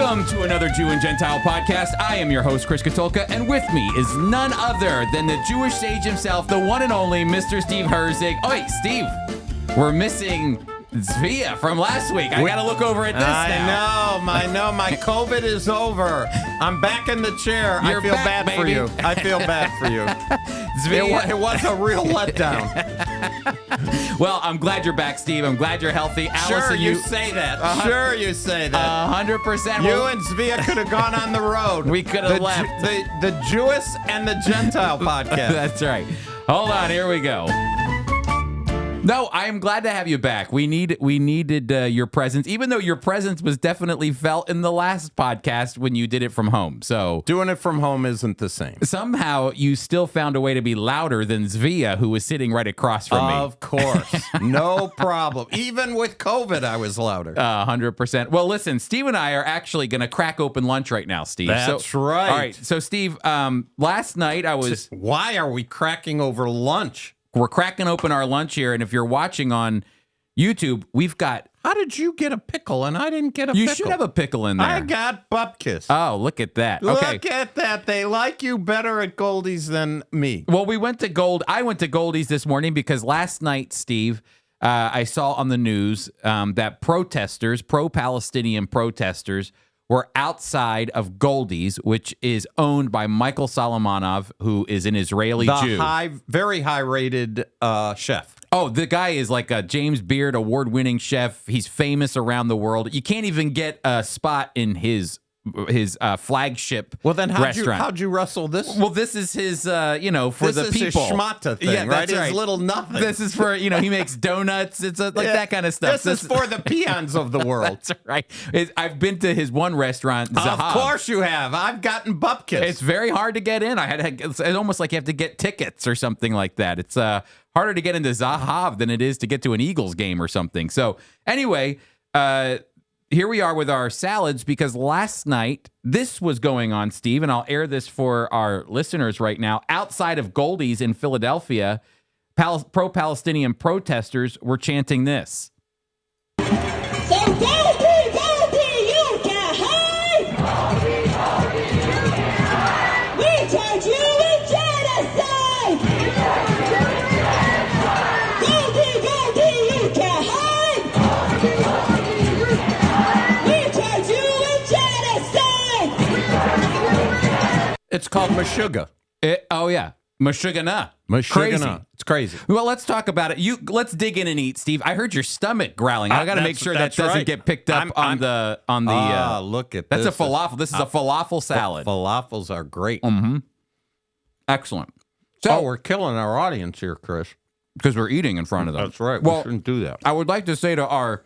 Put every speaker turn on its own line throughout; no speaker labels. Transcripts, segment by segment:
Welcome to another Jew and Gentile podcast. I am your host, Chris Katulka, and with me is none other than the Jewish sage himself, the one and only Mr. Steve Herzig. Oh, wait, Steve, we're missing Zvia from last week. I got to look over at this now.
I know. My COVID is over. I'm back in the chair.
You're
I feel
back,
bad
baby.
for you. I feel bad for you.
Zvia.
It was a real letdown.
Well, I'm glad you're back, Steve. I'm glad you're healthy.
Sure,
Allison,
you say that. Sure, you say that.
100%.
You and Zvia could have gone on the road.
We could have left.
The Jewish and the Gentile podcast.
That's right. Hold on, here we go. No, I am glad to have you back. We needed your presence, even though your presence was definitely felt in the last podcast when you did it from home. So
doing it from home isn't the same.
Somehow you still found a way to be louder than Zvia, who was sitting right across from me.
Of course. No problem. Even with COVID, I was louder.
100%. Well, listen, Steve and I are actually going to crack open lunch right now, Steve.
That's right.
All right. So, Steve, last night I was...
Why are we cracking over lunch?
We're cracking open our lunch here, and if you're watching on YouTube, we've got...
How did you get a pickle and I didn't get a pickle?
You should have a pickle in there.
I got bupkis.
Oh, look at that. Okay.
Look at that. They like you better at Goldies than me.
Well, I went to Goldies this morning because last night, Steve, I saw on the news that protesters, pro-Palestinian protesters, were outside of Goldies, which is owned by Michael Solomonov, who is an Israeli Jew.
Very high-rated chef.
Oh, the guy is like a James Beard award-winning chef. He's famous around the world. You can't even get a spot in his flagship restaurant.
Well, then how'd you wrestle this?
Well, this is his, for
the people.
This is his
schmata thing, right?
That's right.
His little nothing.
This is for, he makes donuts. It's that kind of stuff.
This is for the peons of the world.
That's right. I've been to his one restaurant, Zahav.
Of course you have. I've gotten bupkis.
It's very hard to get in. It's almost like you have to get tickets or something like that. It's harder to get into Zahav than it is to get to an Eagles game or something. So anyway, here we are with our salads because last night this was going on, Steve, and I'll air this for our listeners right now. Outside of Goldies in Philadelphia, pro-Palestinian protesters were chanting this.
So Goldie, you can hide! We charge you with genocide! Goldie, you can hide! We charge you with genocide!
It's called Meshuggah.
Oh, yeah. Meshuggah.
Crazy. It's crazy.
Well, let's talk about it. Let's dig in and eat, Steve. I heard your stomach growling. I got to make sure that doesn't get picked up on the.
Look at
that's
this.
a falafel. This is a falafel salad.
Falafels are great.
Mm-hmm. Excellent. So
we're killing our audience here, Chris.
Because we're eating in front of them.
That's right.
Well,
we shouldn't do that.
I would like to say to our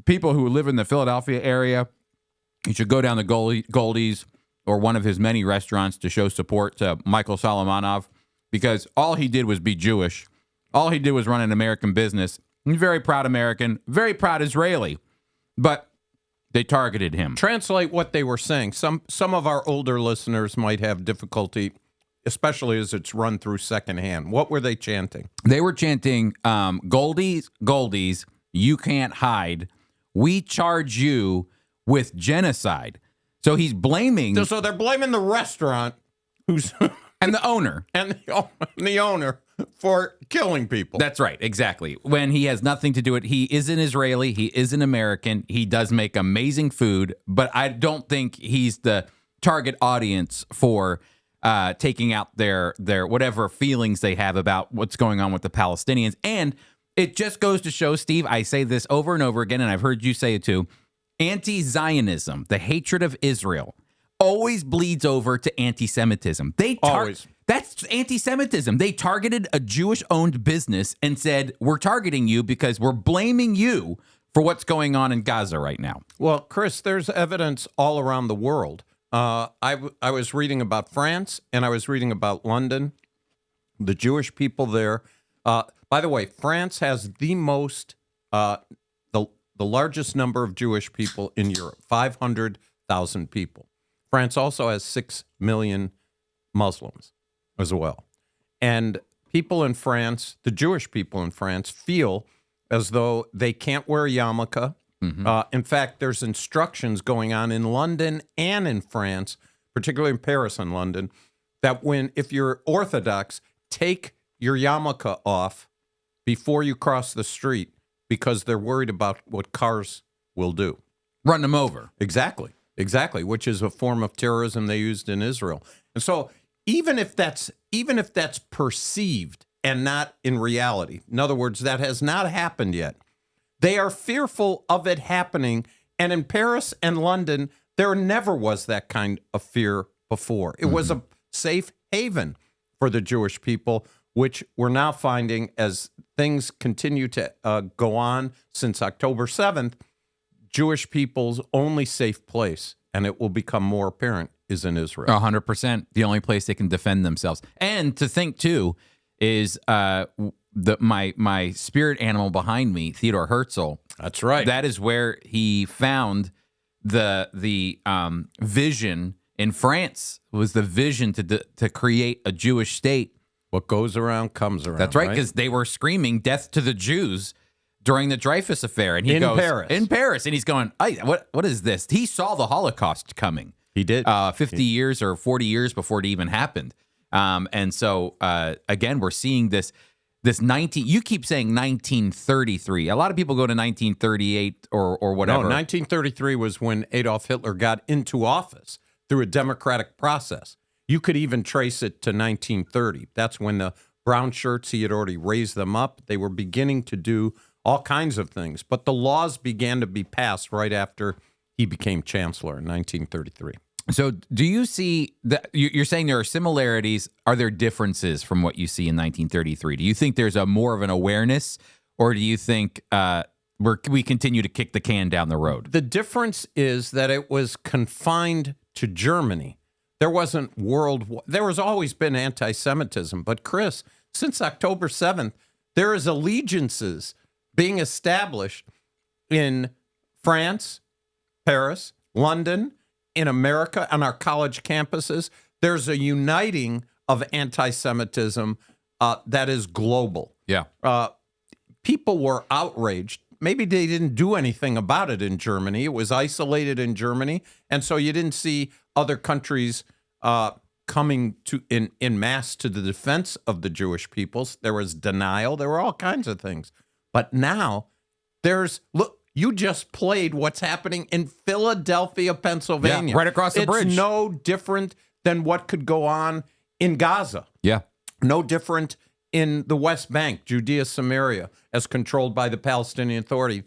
people who live in the Philadelphia area, you should go down to Goldies or one of his many restaurants to show support to Michael Solomonov, because all he did was be Jewish. All he did was run an American business. He's very proud American, very proud Israeli, but they targeted him.
Translate what they were saying. Some of our older listeners might have difficulty, especially as it's run through secondhand. What were they chanting?
They were chanting, Goldies, you can't hide. We charge you with genocide. So he's blaming...
So they're blaming the restaurant who's...
and the owner.
And the owner for killing people.
That's right, exactly. When he has nothing to do with it. He is an Israeli. He is an American. He does make amazing food, but I don't think he's the target audience for taking out their whatever feelings they have about what's going on with the Palestinians. And it just goes to show, Steve, I say this over and over again, and I've heard you say it too, anti-Zionism, the hatred of Israel, always bleeds over to anti-Semitism.
Always.
That's anti-Semitism. They targeted a Jewish-owned business and said, we're targeting you because we're blaming you for what's going on in Gaza right now.
Well, Chris, there's evidence all around the world. I was reading about France, and I was reading about London, the Jewish people there. By the way, France has the most... the largest number of Jewish people in Europe, 500,000 people. France also has 6 million Muslims as well. And people in France, the Jewish people in France, feel as though they can't wear a yarmulke, In fact, there's instructions going on in London and in France, particularly in Paris and London, that if you're Orthodox, take your yarmulke off before you cross the street because they're worried about what cars will do.
Run them over.
Exactly, which is a form of terrorism they used in Israel. And so even if that's perceived and not in reality, in other words, that has not happened yet, they are fearful of it happening. And in Paris and London, there never was that kind of fear before. It was a safe haven for the Jewish people, which we're now finding as things continue to go on since October 7th, Jewish people's only safe place, and it will become more apparent, is in Israel.
100%. The only place they can defend themselves. And to think, too, is my spirit animal behind me, Theodore Herzl.
That's right.
That is where he found the vision in France, was the vision to create a Jewish state.
What goes around comes around.
That's right, because they were screaming death to the Jews during the Dreyfus affair. And he
in
goes,
Paris.
In Paris. And he's going, what is this? He saw the Holocaust coming.
He did.
50 years or 40 years before it even happened. And so, again, we're seeing this 19, you keep saying 1933. A lot of people go to 1938 or whatever.
No, 1933 was when Adolf Hitler got into office through a democratic process. You could even trace it to 1930. That's when the brown shirts, he had already raised them up. They were beginning to do all kinds of things. But the laws began to be passed right after he became chancellor in 1933.
So do you see that you're saying there are similarities? Are there differences from what you see in 1933? Do you think there's a more of an awareness, or do you think we continue to kick the can down the road?
The difference is that it was confined to Germany. There wasn't there has always been anti-Semitism. But Chris, since October 7th, there is allegiances being established in France, Paris, London, in America, on our college campuses. There's a uniting of anti-Semitism that is global.
Yeah.
People were outraged. Maybe they didn't do anything about it in Germany. It was isolated in Germany. And so you didn't see other countries coming to in mass to the defense of the Jewish peoples. There was denial. There were all kinds of things. But now look, you just played what's happening in Philadelphia, Pennsylvania.
Yeah, right across the bridge.
It's no different than what could go on in Gaza.
Yeah.
No different in the West Bank, Judea, Samaria, as controlled by the Palestinian Authority.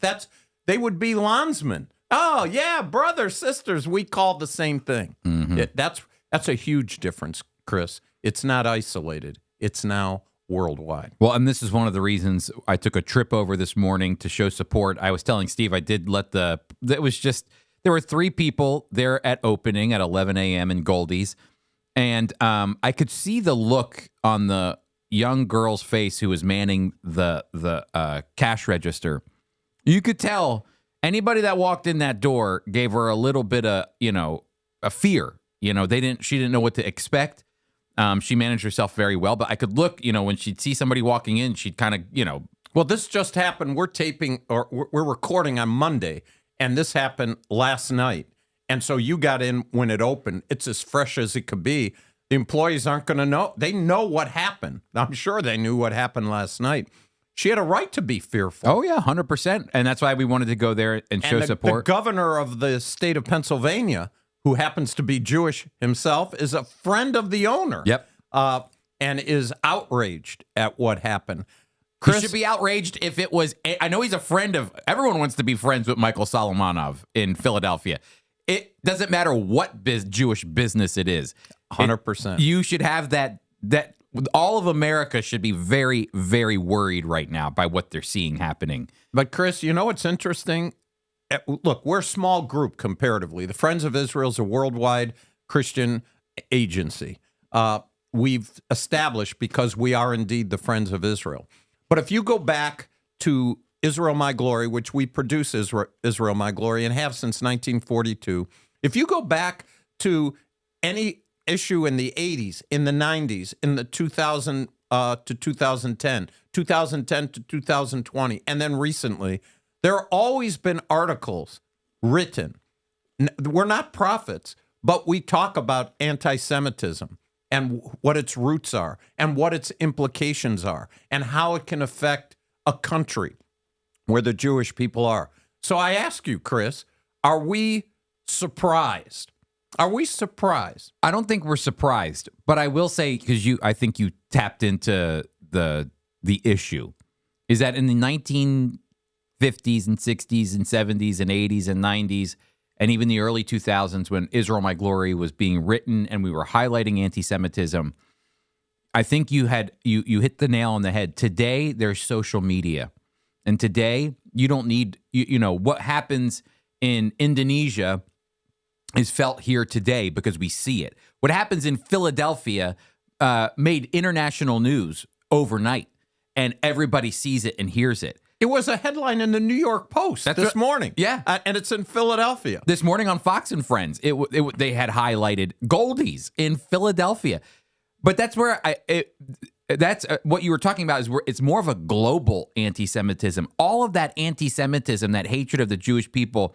They would be landsmen. Oh, yeah, brothers, sisters, we call the same thing.
Mm-hmm.
That's a huge difference, Chris. It's not isolated. It's now worldwide.
Well, and this is one of the reasons I took a trip over this morning to show support. I was telling Steve I did there were 3 people there at opening at 11 a.m. in Goldies, and I could see the look on the young girl's face who was manning the cash register. You could tell anybody that walked in that door gave her a little bit of, a fear. She didn't know what to expect. She managed herself very well, but I could look, when she'd see somebody walking in, she'd kind of,
Well, this just happened. We're taping, or we're recording on Monday, and this happened last night. And so you got in when it opened. It's as fresh as it could be. The employees aren't going to know. They know what happened. I'm sure they knew what happened last night. She had a right to be fearful.
Oh, yeah, 100%. And that's why we wanted to go there and show support.
The governor of the state of Pennsylvania, who happens to be Jewish himself, is a friend of the owner.
Yep.
And is outraged at what happened.
Chris, he should be outraged if it was. I know he's a friend of. Everyone wants to be friends with Michael Solomonov in Philadelphia. It doesn't matter what Jewish business it is.
100%.
You should have that. All of America should be very, very worried right now by what they're seeing happening.
But Chris, what's interesting? Look, we're a small group comparatively. The Friends of Israel is a worldwide Christian agency. We've established because we are indeed the Friends of Israel. But if you go back to Israel My Glory, which we produce Israel My Glory and have since 1942, if you go back to any issue in the 80s, in the 90s, in the 2000 to 2010, 2010 to 2020, and then recently, There have always been articles written. We're not prophets, but we talk about anti-Semitism and what its roots are and what its implications are and how it can affect a country where the Jewish people are. So I ask you, Chris, are we surprised? Are we surprised?
I don't think we're surprised, but I will say, because I think you tapped into the issue, is that in the 1950s and 60s and 70s and 80s and 90s, and even the early 2000s, when Israel My Glory was being written and we were highlighting anti-Semitism, I think you hit the nail on the head. Today, there's social media. And today, you don't need, what happens in Indonesia is felt here today because we see it. What happens in Philadelphia made international news overnight, and everybody sees it and hears it.
It was a headline in the New York Post this morning.
Yeah.
And it's in Philadelphia.
This morning on Fox and Friends, they had highlighted Goldies in Philadelphia. But that's where that's what you were talking about, is where it's more of a global anti-Semitism. All of that anti-Semitism, that hatred of the Jewish people,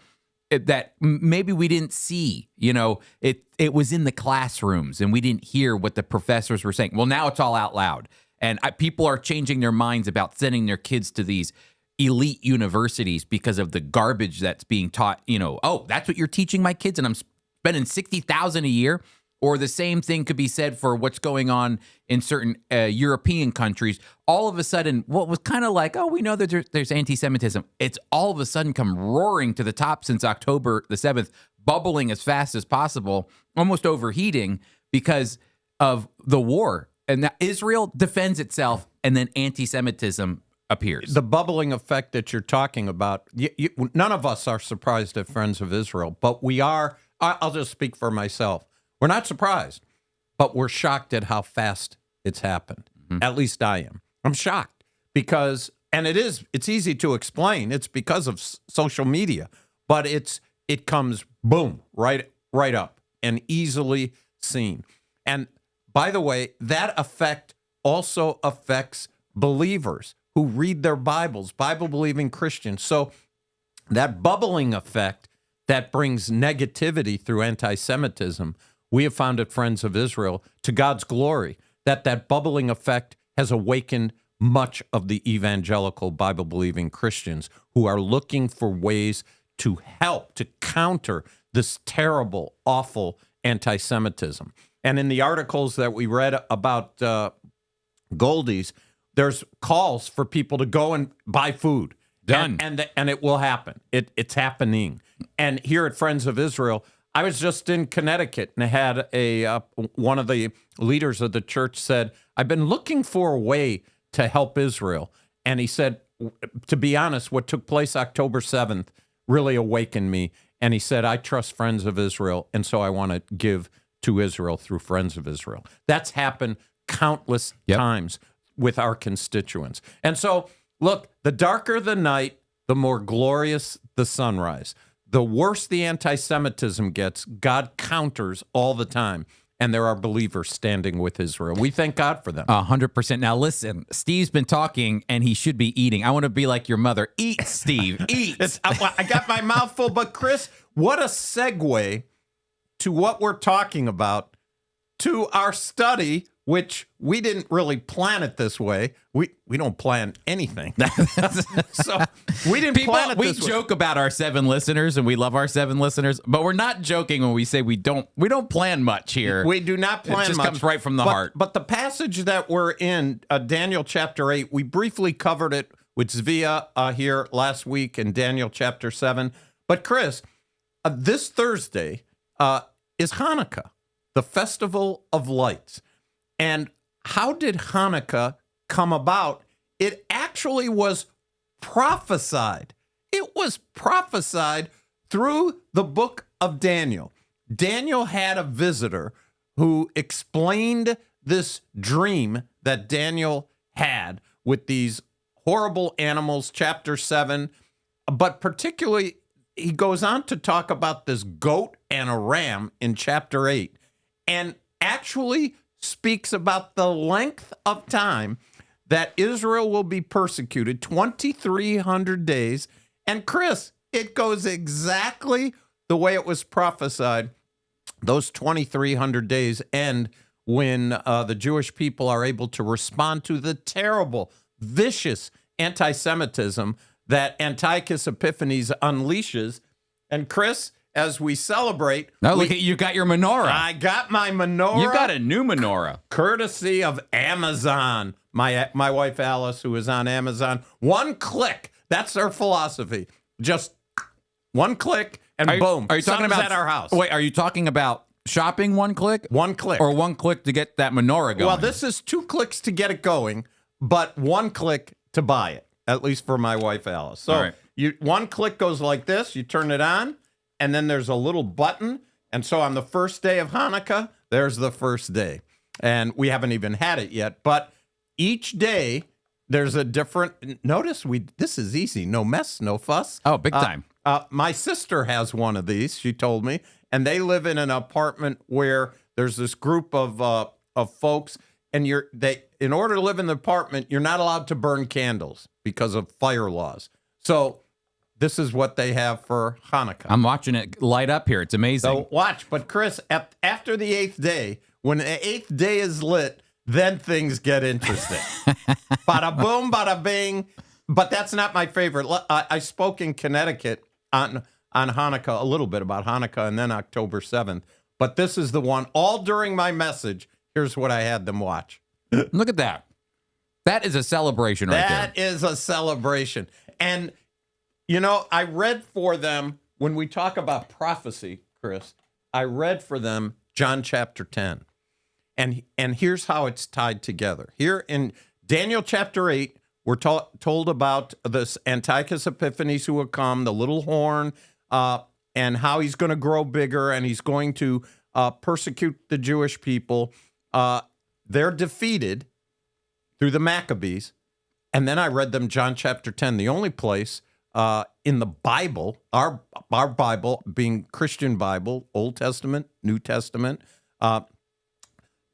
that maybe we didn't see, it was in the classrooms and we didn't hear what the professors were saying. Well, now it's all out loud. And people are changing their minds about sending their kids to these elite universities because of the garbage that's being taught. Oh, that's what you're teaching my kids, and I'm spending $60,000 a year. Or the same thing could be said for what's going on in certain European countries. All of a sudden, what was kind of like, oh, we know that there's anti-Semitism. It's all of a sudden come roaring to the top since October the 7th, bubbling as fast as possible, almost overheating because of the war. And that Israel defends itself, and then anti-Semitism appears.
The bubbling effect that you're talking about, none of us are surprised at Friends of Israel, but we are. I'll just speak for myself. We're not surprised, but we're shocked at how fast it's happened. Mm-hmm. At least I am. I'm shocked because, and it's easy to explain. It's because of social media, but it comes boom, right up and easily seen. And by the way, that effect also affects believers who read their Bibles, Bible-believing Christians. So that bubbling effect that brings negativity through anti-Semitism, we have found at Friends of Israel, to God's glory, that bubbling effect has awakened much of the evangelical Bible-believing Christians who are looking for ways to help, to counter this terrible, awful anti-Semitism. And in the articles that we read about Goldies, there's calls for people to go and buy food.
Done.
And it will happen. It's happening. And here at Friends of Israel, I was just in Connecticut and I had one of the leaders of the church said, I've been looking for a way to help Israel. And he said, to be honest, what took place October 7th really awakened me. And he said, I trust Friends of Israel, and so I want to give to Israel through Friends of Israel. That's happened countless times with our constituents. And so, look, the darker the night, the more glorious the sunrise. The worse the anti-Semitism gets, God counters all the time. And there are believers standing with Israel. We thank God for them.
100%. Now, listen, Steve's been talking, and he should be eating. I want to be like your mother. Eat, Steve. Eat.
I got my mouth full. But, Chris, what a segue to what we're talking about, to our study, which we didn't really plan it this way. We don't plan anything. So we didn't plan it this way.
We joke about our 7 listeners, and we love our 7 listeners, but we're not joking when we say we don't plan much here.
We do not plan much.
It just comes right from the heart.
But the passage that we're in, Daniel chapter 8, we briefly covered it with Zvia here last week in Daniel chapter 7. But Chris, this Thursday is Hanukkah, the Festival of Lights. And how did Hanukkah come about? It actually was prophesied. It was prophesied through the book of Daniel. Daniel had a visitor who explained this dream that Daniel had with these horrible animals, chapter 7. But particularly, he goes on to talk about this goat and a ram in chapter 8. And actually speaks about the length of time that Israel will be persecuted, 2,300 days, And Chris, it goes exactly the way it was prophesied. Those 2,300 days end when the Jewish people are able to respond to the terrible, vicious anti-Semitism that Antiochus Epiphanes unleashes. And Chris, as we celebrate...
Now look at you got your menorah.
I got my menorah.
You got a new menorah.
Courtesy of Amazon. My wife Alice, who is on Amazon. One click. That's their philosophy. Just one click and boom.
Are you talking about
at our house?
Wait, are you talking about shopping one click?
One click.
Or one click to get that menorah going?
Well, this is 2 clicks to get it going, but 1 click to buy it, at least for my wife Alice. So
all right.
One click goes like this. You turn it on, and then there's a little button. And so on the first day of Hanukkah, there's the first day. And we haven't even had it yet, but each day there's a different... Notice this is easy. No mess, no fuss.
Oh, big time.
My sister has one of these, she told me, and they live in an apartment where there's this group of folks, and in order to live in the apartment, you're not allowed to burn candles because of fire laws. So this is what they have for Hanukkah.
I'm watching it light up here. It's amazing.
So watch. But Chris, after the 8th day, when the 8th day is lit, then things get interesting. Bada boom, bada bing. But that's not my favorite. I spoke in Connecticut on Hanukkah, a little bit about Hanukkah, and then October 7th. But this is the one, all during my message, here's what I had them watch.
Look at that. That is a celebration right there.
That is a celebration. And, I read for them, when we talk about prophecy, Chris, I read for them John chapter 10. And here's how it's tied together. Here in Daniel chapter 8, we're told about this Antiochus Epiphanes who will come, the little horn, and how he's going to grow bigger and he's going to persecute the Jewish people. They're defeated through the Maccabees. And then I read them John chapter 10, the only place in the Bible, our Bible being Christian Bible, Old Testament, New Testament,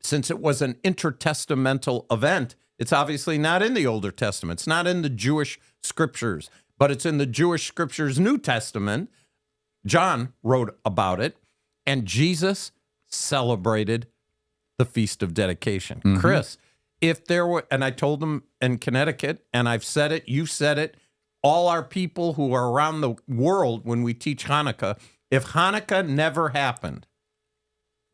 since it was an intertestamental event, it's obviously not in the Older Testament. It's not in the Jewish scriptures, but it's in the Jewish scriptures, New Testament. John wrote about it, and Jesus celebrated the Feast of Dedication. Mm-hmm. Chris, if there were, and I told them in Connecticut, and I've said it, you said it, all our people who are around the world when we teach Hanukkah, if Hanukkah never happened,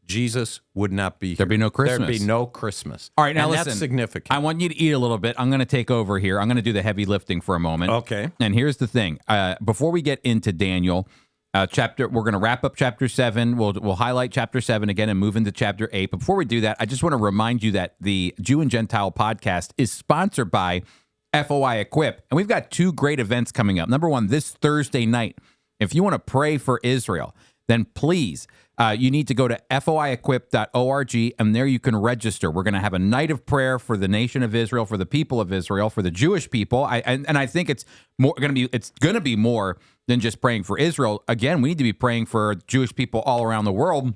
Jesus would not be here.
There'd be no Christmas.
There'd be no Christmas.
All right, now
and
listen.
That's significant.
I want you to eat a little bit. I'm going to take over here. I'm going to do the heavy lifting for a moment.
Okay.
And here's the thing. Before we get into Daniel, we're going to wrap up chapter 7. We'll highlight chapter 7 again and move into chapter 8. But before we do that, I just want to remind you that the Jew and Gentile podcast is sponsored by FOI Equip. And we've got 2 great events coming up. Number one, this Thursday night, if you want to pray for Israel, then please, you need to go to foiequip.org, and there you can register. We're going to have a night of prayer for the nation of Israel, for the people of Israel, for the Jewish people. I think it's going to be more than just praying for Israel. Again, we need to be praying for Jewish people all around the world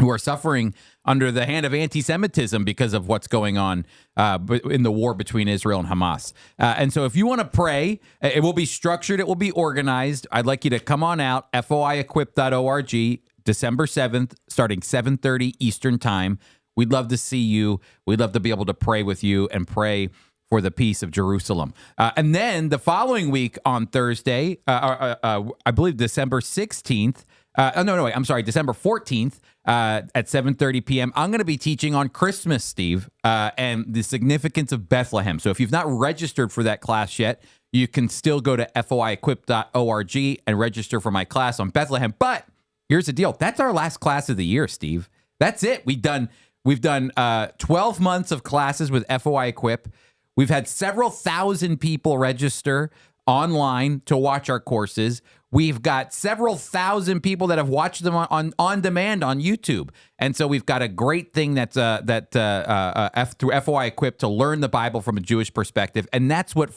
who are suffering under the hand of anti-Semitism because of what's going on in the war between Israel and Hamas. And so if you want to pray, it will be structured, it will be organized. I'd like you to come on out, foiequip.org, December 7th, starting 7:30 Eastern Time. We'd love to see you. We'd love to be able to pray with you and pray for the peace of Jerusalem. And then the following week on Thursday, I believe December 16th, December 14th at 7:30 p.m. I'm going to be teaching on Christmas, Steve, and the significance of Bethlehem. So if you've not registered for that class yet, you can still go to foiequip.org and register for my class on Bethlehem. But here's the deal. That's our last class of the year, Steve. That's it. We've done 12 months of classes with FOI Equip. We've had several thousand people register online to watch our courses. We've got several thousand people that have watched them on demand on YouTube. And so we've got a great thing that's through FOI Equip to learn the Bible from a Jewish perspective. And that's what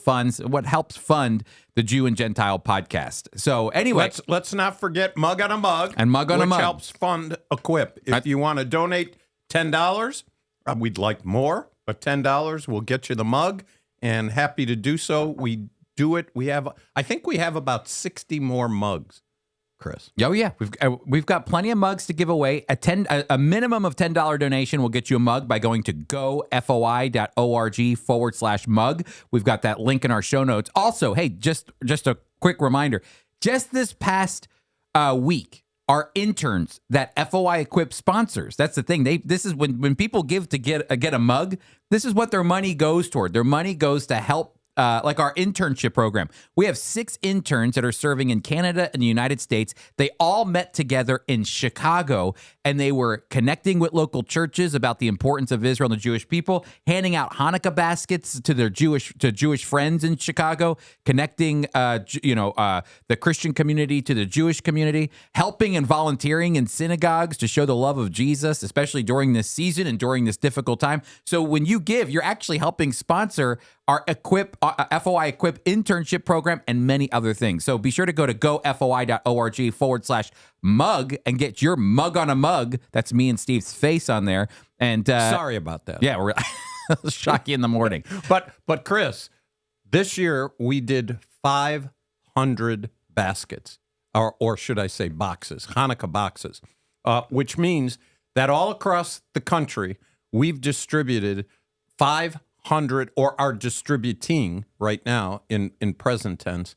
helps fund the Jew and Gentile podcast. So anyway,
let's not forget Mug on a Mug.
And Mug on a Mug.
Which helps fund Equip. If you want to donate $10, we'd like more, but $10 will get you the mug, and happy to do so. We do it. I think we have about 60 more mugs, Chris.
Oh yeah, we've got plenty of mugs to give away. A minimum of $10 donation will get you a mug by going to gofoi.org/mug. We've got that link in our show notes. Also, hey, just a quick reminder. Just this past week, our interns that FOI Equip sponsors. That's the thing. This is when people give to get a mug. This is what their money goes toward. Their money goes to help. Like our internship program. We have 6 interns that are serving in Canada and the United States. They all met together in Chicago, and they were connecting with local churches about the importance of Israel and the Jewish people, handing out Hanukkah baskets to their Jewish friends in Chicago, connecting the Christian community to the Jewish community, helping and volunteering in synagogues to show the love of Jesus, especially during this season and during this difficult time. So when you give, you're actually helping sponsor our FOI Equip internship program and many other things. So be sure to go to gofoi.org/mug and get your mug on a mug. That's me and Steve's face on there. And
sorry about that.
Yeah, we're shock you in the morning.
But Chris, this year we did 500 baskets, or should I say boxes, Hanukkah boxes, which means that all across the country we've distributed 500, or are distributing right now in present tense,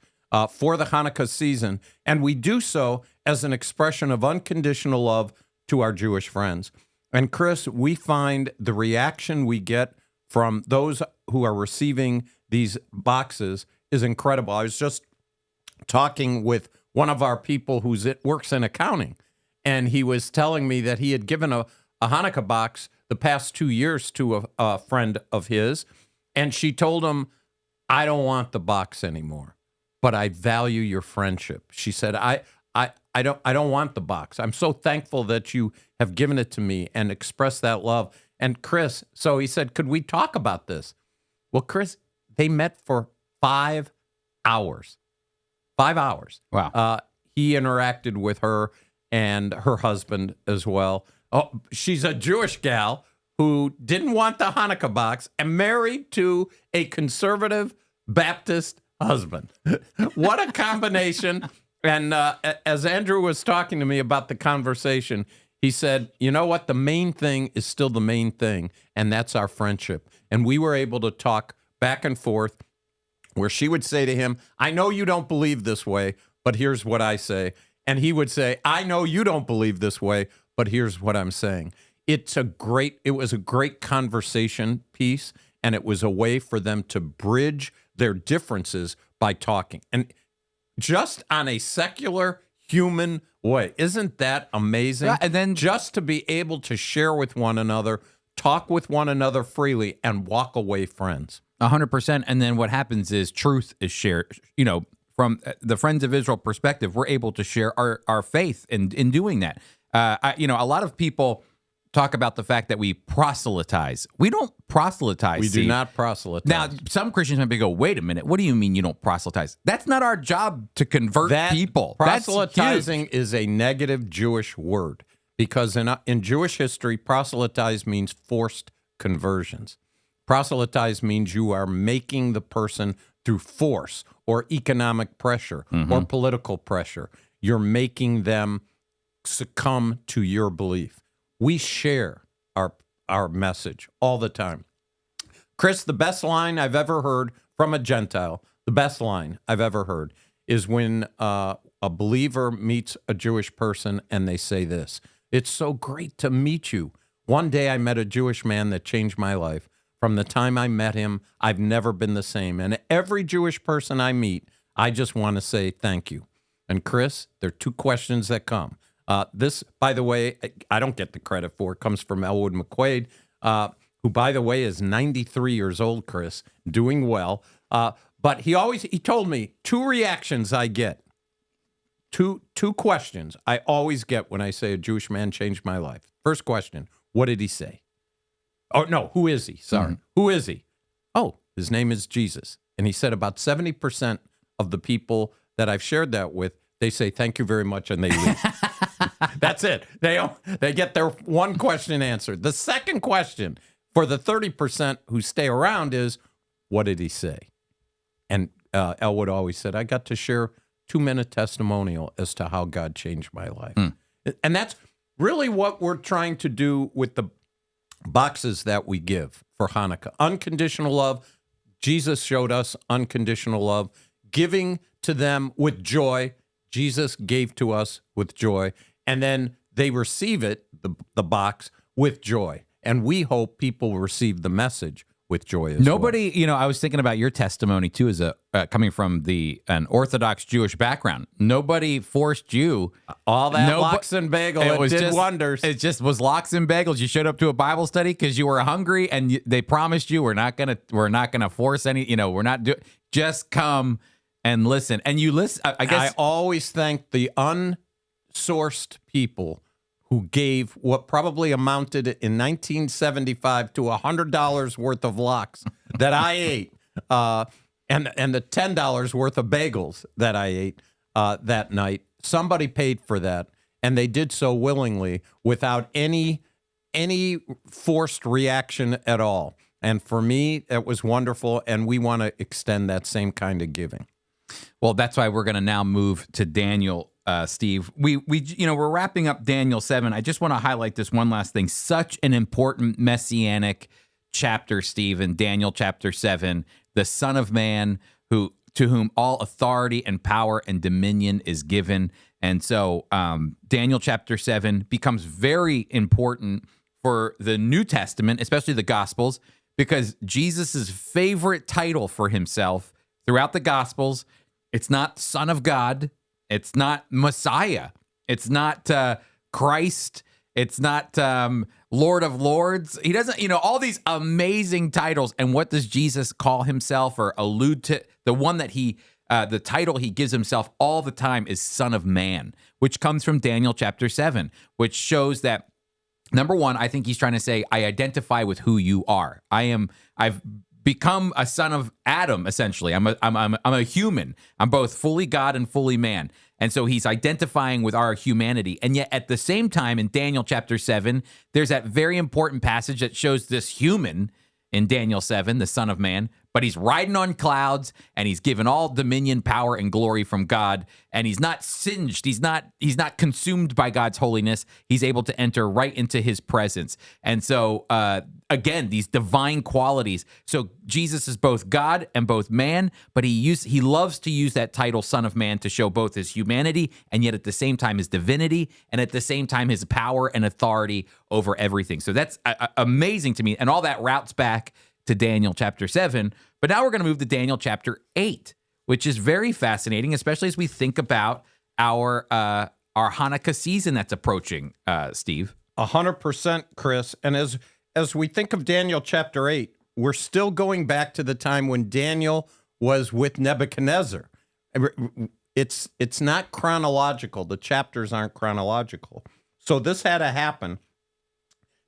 for the Hanukkah season. And we do so as an expression of unconditional love to our Jewish friends. And Chris, we find the reaction we get from those who are receiving these boxes is incredible. I was just talking with one of our people who works in accounting, and he was telling me that he had given a Hanukkah box the past 2 years to a friend of his, and she told him, I don't want the box anymore, but I value your friendship. She said, I don't want the box. I'm so thankful that you have given it to me and expressed that love. And Chris, so he said, could we talk about this? Well, Chris, they met for 5 hours. 5 hours.
Wow.
He interacted with her and her husband as well. Oh, she's a Jewish gal who didn't want the Hanukkah box and married to a conservative Baptist husband. What a combination. And as Andrew was talking to me about the conversation, he said, you know what? The main thing is still the main thing, and that's our friendship. And we were able to talk back and forth where she would say to him, I know you don't believe this way, but here's what I say. And he would say, I know you don't believe this way, but here's what I'm saying. It was a great conversation piece, and it was a way for them to bridge their differences by talking. And just on a secular human way. Isn't that amazing?
Yeah, and then
just to be able to share with one another, talk with one another freely, and walk away friends.
100%. And then what happens is truth is shared. From the Friends of Israel perspective, we're able to share our faith in doing that. A lot of people talk about the fact that we proselytize. We don't proselytize.
We do not proselytize.
Now, some Christians might go, wait a minute, what do you mean you don't proselytize? That's not our job to convert people.
Proselytizing is a negative Jewish word because in Jewish history, proselytize means forced conversions. Proselytize means you are making the person through force or economic pressure or political pressure. You're making them succumb to your belief. We share our message all the time. Chris, the best line I've ever heard from a Gentile, the best line I've ever heard is when a believer meets a Jewish person and they say this, it's so great to meet you. One day I met a Jewish man that changed my life. From the time I met him, I've never been the same. And every Jewish person I meet, I just want to say thank you. And Chris, there are 2 questions that come. This, by the way, I don't get the credit for. It comes from Elwood McQuaid, who, by the way, is 93 years old, Chris, doing well. But he told me 2 reactions I get. Two questions I always get when I say a Jewish man changed my life. First question, what did he say? Oh, no, who is he? Sorry. Who is he? Oh, his name is Jesus. And he said about 70% of the people that I've shared that with, they say, thank you very much, and they leave. That's it. They get their one question answered. The second question for the 30% who stay around is, what did he say? And Elwood always said, I got to share 2-minute testimonial as to how God changed my life. And that's really what we're trying to do with the boxes that we give for Hanukkah. Unconditional love. Jesus showed us unconditional love. Giving to them with joy. Jesus gave to us with joy. And then they receive it, the box, with joy. And we hope people receive the message with joy as
Nobody, I was thinking about your testimony too, as coming from an Orthodox Jewish background. Nobody forced you.
All that lox and bagel, it did wonders.
It just was lox and bagels. You showed up to a Bible study because you were hungry, and they promised you we're not gonna force any. We're not just come and listen. And you listen. I guess
I always thank the unsourced people who gave what probably amounted in 1975 to $100 worth of lox that I ate, and the $10 worth of bagels that I ate that night. Somebody paid for that, and they did so willingly without any forced reaction at all. And for me, it was wonderful, and we want to extend that same kind of giving.
Well, that's why we're going to now move to Daniel. Steve, we're wrapping up Daniel 7. I just want to highlight this one last thing. Such an important messianic chapter, Steve, in Daniel chapter 7. The Son of Man, to whom all authority and power and dominion is given. And so Daniel chapter 7 becomes very important for the New Testament, especially the Gospels, because Jesus' favorite title for himself throughout the Gospels, it's not Son of God. It's not Messiah. It's not Christ. It's not Lord of Lords. He doesn't, all these amazing titles. And what does Jesus call himself or allude to? The one that the title he gives himself all the time is Son of Man, which comes from Daniel chapter 7, which shows that, number one, I think he's trying to say, I identify with who you are. I've become a son of Adam, essentially. I'm a human. I'm both fully God and fully man. And so he's identifying with our humanity. And yet at the same time, in Daniel chapter 7, there's that very important passage that shows this human in Daniel 7, the Son of Man, but he's riding on clouds, and he's given all dominion, power, and glory from God, and he's not singed. He's not consumed by God's holiness. He's able to enter right into his presence. And so, again, these divine qualities. So Jesus is both God and both man, but he loves to use that title, Son of Man, to show both his humanity and yet at the same time his divinity, and at the same time his power and authority over everything. So that's amazing to me. And all that routes back to Daniel chapter 7. But now we're going to move to Daniel chapter 8, which is very fascinating, especially as we think about our Hanukkah season that's approaching, Steve.
100%, Chris. And as we think of Daniel chapter 8, we're still going back to the time when Daniel was with Nebuchadnezzar. It's not chronological. The chapters aren't chronological. So this had to happen.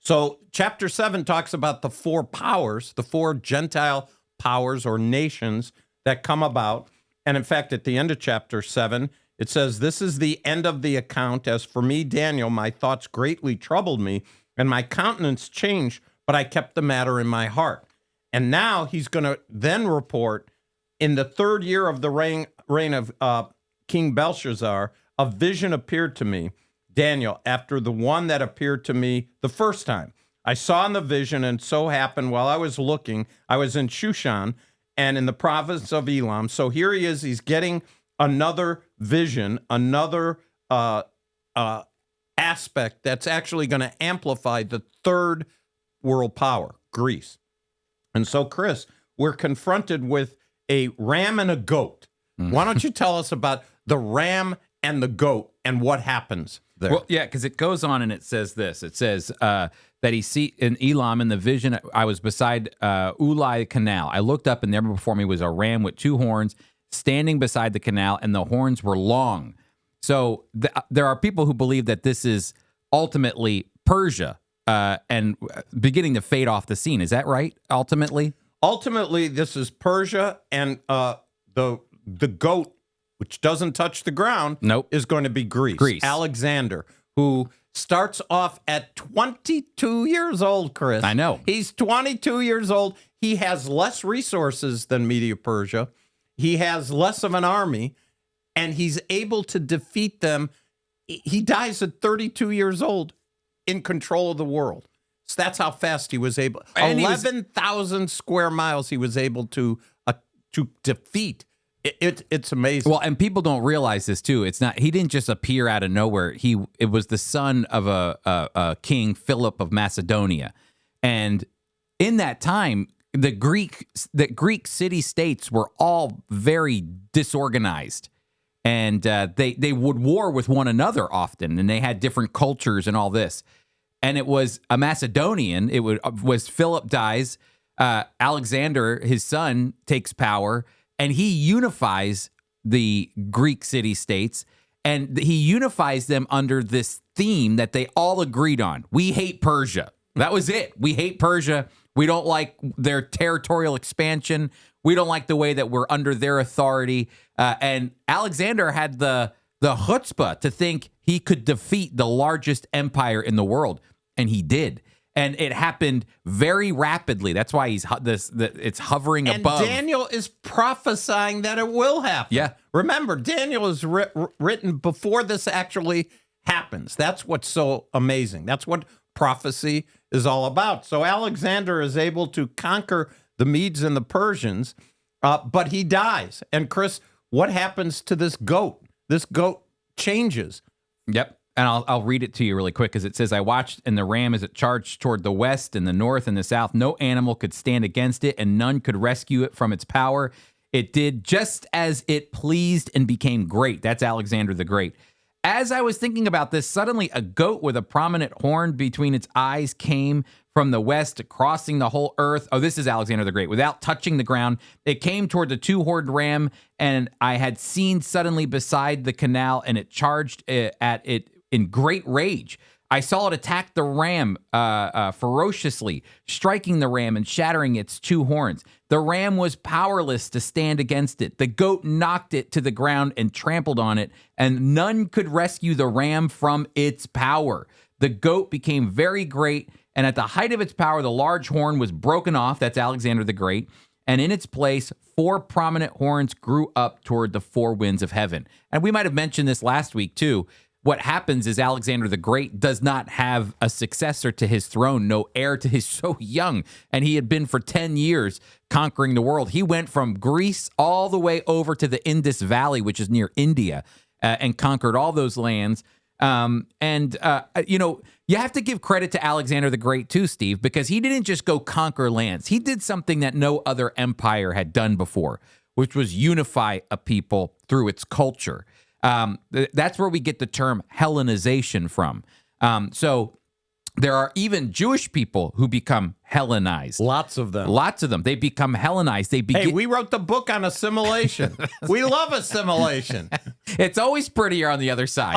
So chapter 7 talks about the four powers, the four Gentile powers or nations that come about. And in fact, at the end of chapter 7, it says, this is the end of the account. As for me, Daniel, my thoughts greatly troubled me, and my countenance changed, but I kept the matter in my heart. And now he's going to then report, in the third year of the reign of King Belshazzar, a vision appeared to me, Daniel, after the one that appeared to me the first time. I saw in the vision, and so happened while I was looking, I was in Shushan and in the province of Elam. So here he is, he's getting another vision, another aspect that's actually going to amplify the third world power, Greece. And so, Chris, we're confronted with a ram and a goat. Why don't you tell us about the ram and the goat and what happens there?
Well, yeah, because it goes on and it says this. It says that he see in Elam in the vision, I was beside Ulai Canal. I looked up, and there before me was a ram with two horns standing beside the canal, and the horns were long. So there are people who believe that this is ultimately Persia and beginning to fade off the scene. Is that right, ultimately?
Ultimately, this is Persia, and the goat, which doesn't touch the ground, is going to be Greece. Alexander, who starts off at 22 years old, Chris.
I know.
He's 22 years old. He has less resources than Media Persia. he has less of an army, and he's able to defeat them. He dies at 32 years old in control of the world. So that's how fast he was able.
And
11,000 square miles he was able to defeat. It's amazing.
Well, and people don't realize this too. It's not, he didn't just appear out of nowhere. It was the son of a king, Philip of Macedonia. And in that time, the Greek city-states were all very disorganized. And they would war with one another often, and they had different cultures and all this. And it was a Macedonian. It was Philip dies. Alexander, his son, takes power, and he unifies the Greek city-states, and he unifies them under this theme that they all agreed on. We hate Persia. That was it. We hate Persia. We don't like their territorial expansion. We don't like the way that we're under their authority. And Alexander had the chutzpah to think he could defeat the largest empire in the world, and he did. And it happened very rapidly. That's why it's hovering above.
And Daniel is prophesying that it will happen.
Yeah.
Remember, Daniel is written before this actually happens. That's what's so amazing. That's what prophecy is all about. So Alexander is able to conquer the Medes and the Persians, but he dies. And Chris, what happens to this goat? This goat changes.
Yep. And I'll read it to you really quick, because it says, I watched, and the ram as it charged toward the west and the north and the south. No animal could stand against it, and none could rescue it from its power. It did just as it pleased and became great. That's Alexander the Great. As I was thinking about this, suddenly a goat with a prominent horn between its eyes came from the west, crossing the whole earth. Oh, this is Alexander the Great. Without touching the ground, it came toward the two-horned ram, and I had seen suddenly beside the canal, and it charged at it in great rage. I saw it attack the ram ferociously, striking the ram and shattering its two horns. The ram was powerless to stand against it. The goat knocked it to the ground and trampled on it, and none could rescue the ram from its power. The goat became very great, and at the height of its power, the large horn was broken off. That's Alexander the Great. And in its place, 4 prominent horns grew up toward the 4 winds of heaven. And we might have mentioned this last week, too. What happens is Alexander the Great does not have a successor to his throne, no heir to his, so young. And he had been for 10 years conquering the world. He went from Greece all the way over to the Indus Valley, which is near India, and conquered all those lands. You have to give credit to Alexander the Great too, Steve, because he didn't just go conquer lands. He did something that no other empire had done before, which was unify a people through its culture. That's where we get the term Hellenization from. So there are even Jewish people who become Hellenized.
Lots of them.
Lots of them. They become Hellenized.
Hey, we wrote the book on assimilation. We love assimilation.
It's always prettier on the other side,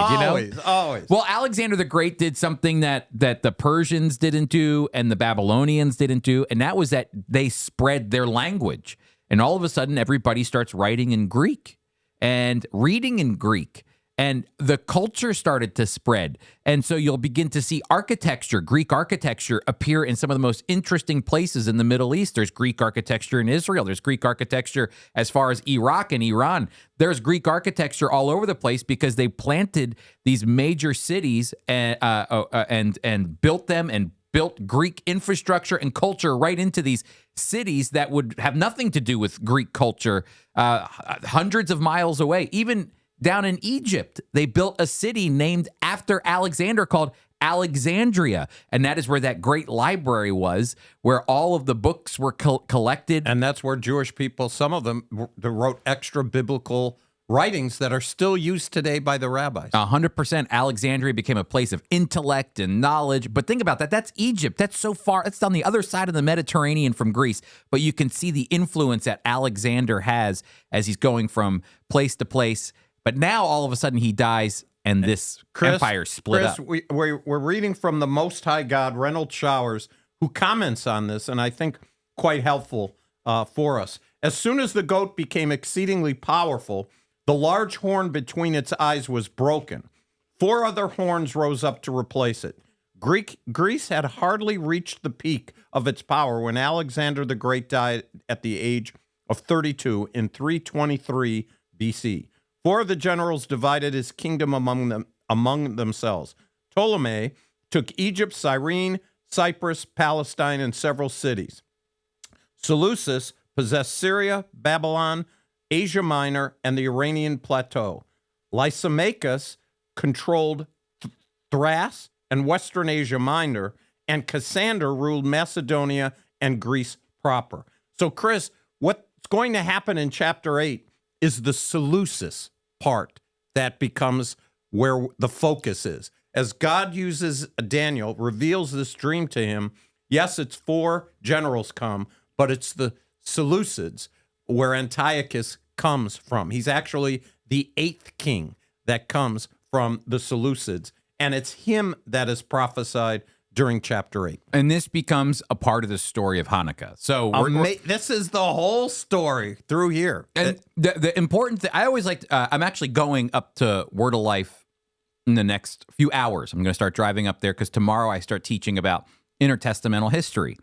Always.
Well, Alexander the Great did something that the Persians didn't do and the Babylonians didn't do, and that was that they spread their language. And all of a sudden, everybody starts writing in Greek and reading in Greek, and the culture started to spread. And so you'll begin to see architecture, Greek architecture, appear in some of the most interesting places in the Middle East. There's Greek architecture in Israel. There's Greek architecture as far as Iraq and Iran. There's Greek architecture all over the place because they planted these major cities and built them and built Greek infrastructure and culture right into these cities that would have nothing to do with Greek culture, hundreds of miles away. Even down in Egypt, they built a city named after Alexander called Alexandria. And that is where that great library was, where all of the books were collected.
And that's where Jewish people, some of them, wrote extra biblical writings that are still used today by the rabbis.
100%. Alexandria became a place of intellect and knowledge. But think about that. That's Egypt. That's so far. That's on the other side of the Mediterranean from Greece. But you can see the influence that Alexander has as he's going from place to place. But now, all of a sudden, he dies, and this empire split up.
We're reading from the Most High God, Renald Showers, who comments on this, and I think quite helpful for us. As soon as the goat became exceedingly powerful, the large horn between its eyes was broken. 4 other horns rose up to replace it. Greece had hardly reached the peak of its power when Alexander the Great died at the age of 32 in 323 BC. 4 of the generals divided his kingdom among themselves. Ptolemy took Egypt, Cyrene, Cyprus, Palestine, and several cities. Seleucus possessed Syria, Babylon, Asia Minor, and the Iranian plateau. Lysimachus controlled Thrace and Western Asia Minor, and Cassander ruled Macedonia and Greece proper. So, Chris, what's going to happen in chapter 8 is the Seleucus part that becomes where the focus is. As God uses Daniel, reveals this dream to him, yes, it's 4 generals come, but it's the Seleucids where Antiochus comes from. He's actually the 8th king that comes from the Seleucids, and it's him that is prophesied during chapter 8.
And this becomes a part of the story of Hanukkah. So
This is the whole story through here.
And the important thing, I always like, I'm actually going up to Word of Life in the next few hours. I'm going to start driving up there because tomorrow I start teaching about intertestamental history.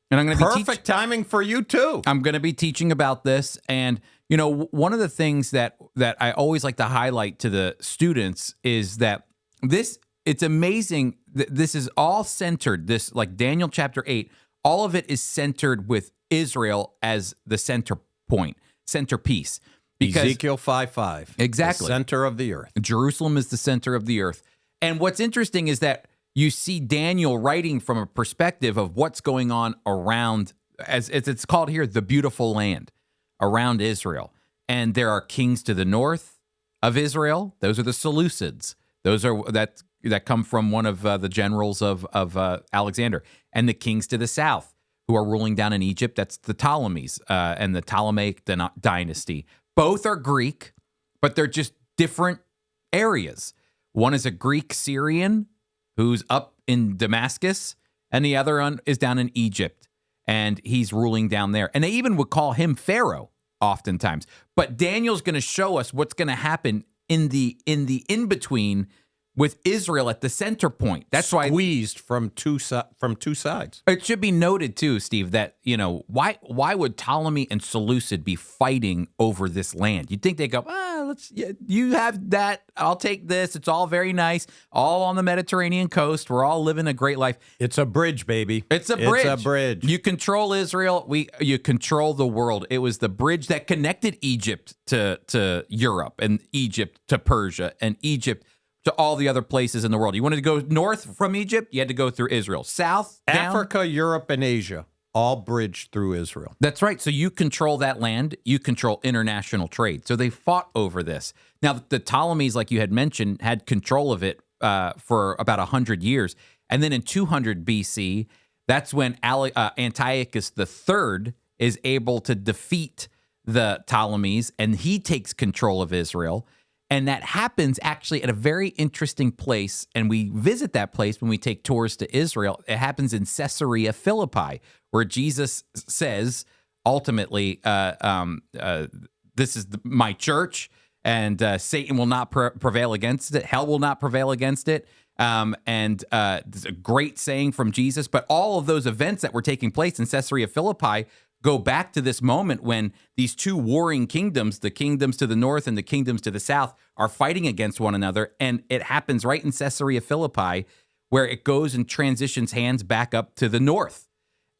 And I'm going to be
perfect timing for you too.
I'm going to be teaching about this. And, you know, one of the things that I always like to highlight to the students is that it's amazing. This is all centered, this like Daniel chapter 8, all of it is centered with Israel as the centerpiece. Because
Ezekiel 5:5.
Exactly.
The center of the earth.
Jerusalem is the center of the earth. And what's interesting is that you see Daniel writing from a perspective of what's going on around, as it's called here, the beautiful land around Israel. And there are kings to the north of Israel. Those are the Seleucids. Those are that come from one of the generals of Alexander. And the kings to the south who are ruling down in Egypt. That's the Ptolemies and the Ptolemaic dynasty. Both are Greek, but they're just different areas. One is a Greek Syrian who's up in Damascus, and the other one is down in Egypt, and he's ruling down there. And they even would call him Pharaoh oftentimes. But Daniel's going to show us what's going to happen in the in-between with Israel at the center point. That's why
squeezed from two sides.
It should be noted too, Steve, that why would Ptolemy and Seleucid be fighting over this land? You'd think they go, you have that, I'll take this. It's all very nice, all on the Mediterranean coast. We're all living a great life.
It's a bridge, baby.
It's a bridge.
It's a bridge.
You control Israel. You control the world. It was the bridge that connected Egypt to Europe, and Egypt to Persia, and Egypt to all the other places in the world. You wanted to go north from Egypt, you had to go through Israel. South, down.
Africa, Europe, and Asia, all bridged through Israel.
That's right. So you control that land. You control international trade. So they fought over this. Now, the Ptolemies, like you had mentioned, had control of it for about 100 years. And then in 200 BC, that's when Antiochus III is able to defeat the Ptolemies, and he takes control of Israel. And that happens actually at a very interesting place. And we visit that place when we take tours to Israel. It happens in Caesarea Philippi, where Jesus says, ultimately, this is my church, and Satan will not prevail against it. Hell will not prevail against it. It's a great saying from Jesus. But all of those events that were taking place in Caesarea Philippi go back to this moment when these two warring kingdoms, the kingdoms to the north and the kingdoms to the south, are fighting against one another. And it happens right in Caesarea Philippi, where it goes and transitions hands back up to the north.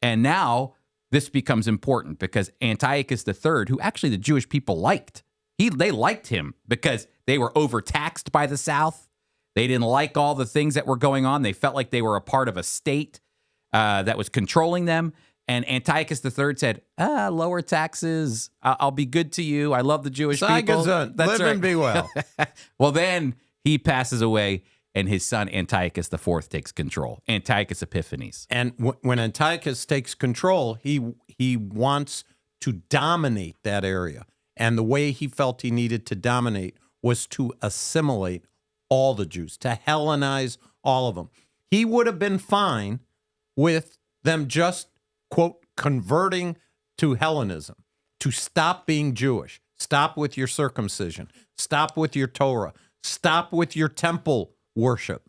And now this becomes important because Antiochus III, who actually the Jewish people liked, they liked him because they were overtaxed by the south. They didn't like all the things that were going on. They felt like they were a part of a state that was controlling them. And Antiochus III said, lower taxes. I'll be good to you. I love the Jewish people.
That's live right. And be well.
Well, then he passes away, and his son Antiochus IV takes control. Antiochus Epiphanes.
And when Antiochus takes control, he wants to dominate that area. And the way he felt he needed to dominate was to assimilate all the Jews, to Hellenize all of them. He would have been fine with them just, quote, converting to Hellenism, to stop being Jewish, stop with your circumcision, stop with your Torah, stop with your temple worship.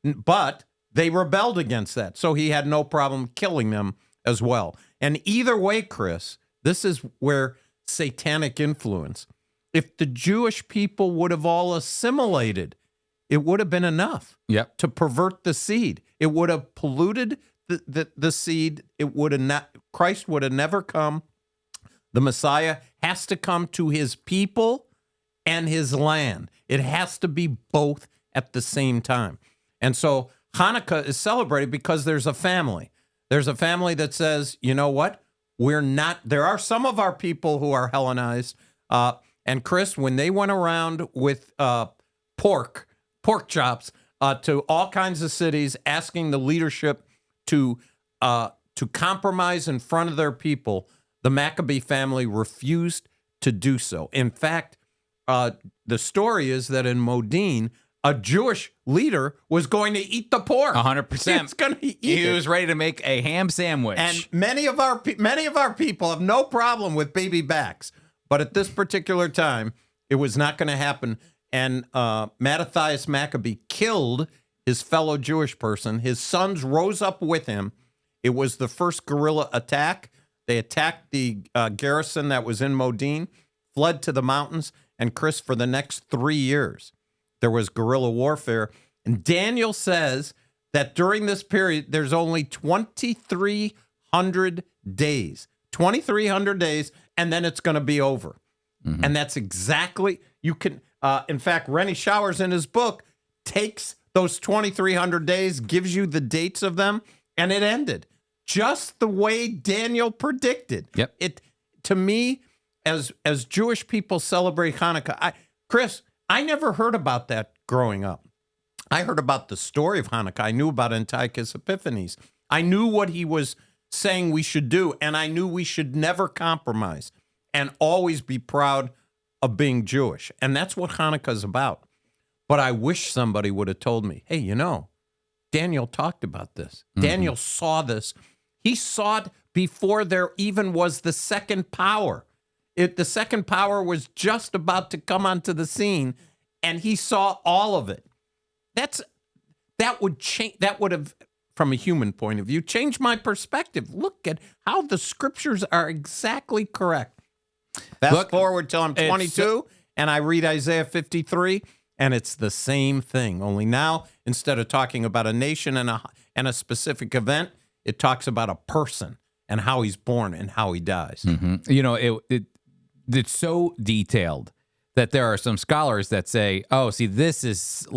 But they rebelled against that, so he had no problem killing them as well. And either way, Chris, This is where satanic influence. If the Jewish people would have all assimilated, it would have been enough
Yep.
to pervert the seed. It would have polluted the seed. It would have not. Christ would have never come. The Messiah has to come to his people and his land. It has to be both at the same time. And so Hanukkah is celebrated because there's a family. There's a family that says, you know what? We're not, there are some of our people who are Hellenized. And Chris, when they went around with pork chops to all kinds of cities, asking the leadership to compromise in front of their people, the Maccabee family refused to do so. In fact, the story is that in Modin, a Jewish leader was going to eat the pork.
100%.
He's going to eat
He
it.
was ready to make a ham sandwich.
And many of our people have no problem with baby backs, but at this particular time, it was not going to happen. And Mattathias Maccabee killed his fellow Jewish person. His sons rose up with him. It was the first guerrilla attack. They attacked the garrison that was in Modin, fled to the mountains, and Chris, for the next 3 years, there was guerrilla warfare. And Daniel says that during this period, there's only 2,300 days. 2,300 days, and then it's going to be over. Mm-hmm. And that's exactly, you can, in fact, Renald Showers in his book takes those 2,300 days, gives you the dates of them, and it ended just the way Daniel predicted.
Yep.
It, to me, as Jewish people celebrate Hanukkah, Chris, I never heard about that growing up. I heard about the story of Hanukkah. I knew about Antiochus Epiphanes. I knew what he was saying we should do, and I knew we should never compromise and always be proud of being Jewish. And that's what Hanukkah is about. But I wish somebody would have told me, hey, you know, Daniel talked about this. Mm-hmm. Daniel saw this. He saw it before there even was the second power. The second power was just about to come onto the scene, and he saw all of it. That would change. That would have, from a human point of view, changed my perspective. Look at how the scriptures are exactly correct. Fast forward till I'm 22, and I read Isaiah 53, and it's the same thing. Only now, instead of talking about a nation and a specific event, it talks about a person and how he's born and how he dies.
Mm-hmm. You know, it's so detailed that there are some scholars that say, oh, see, this is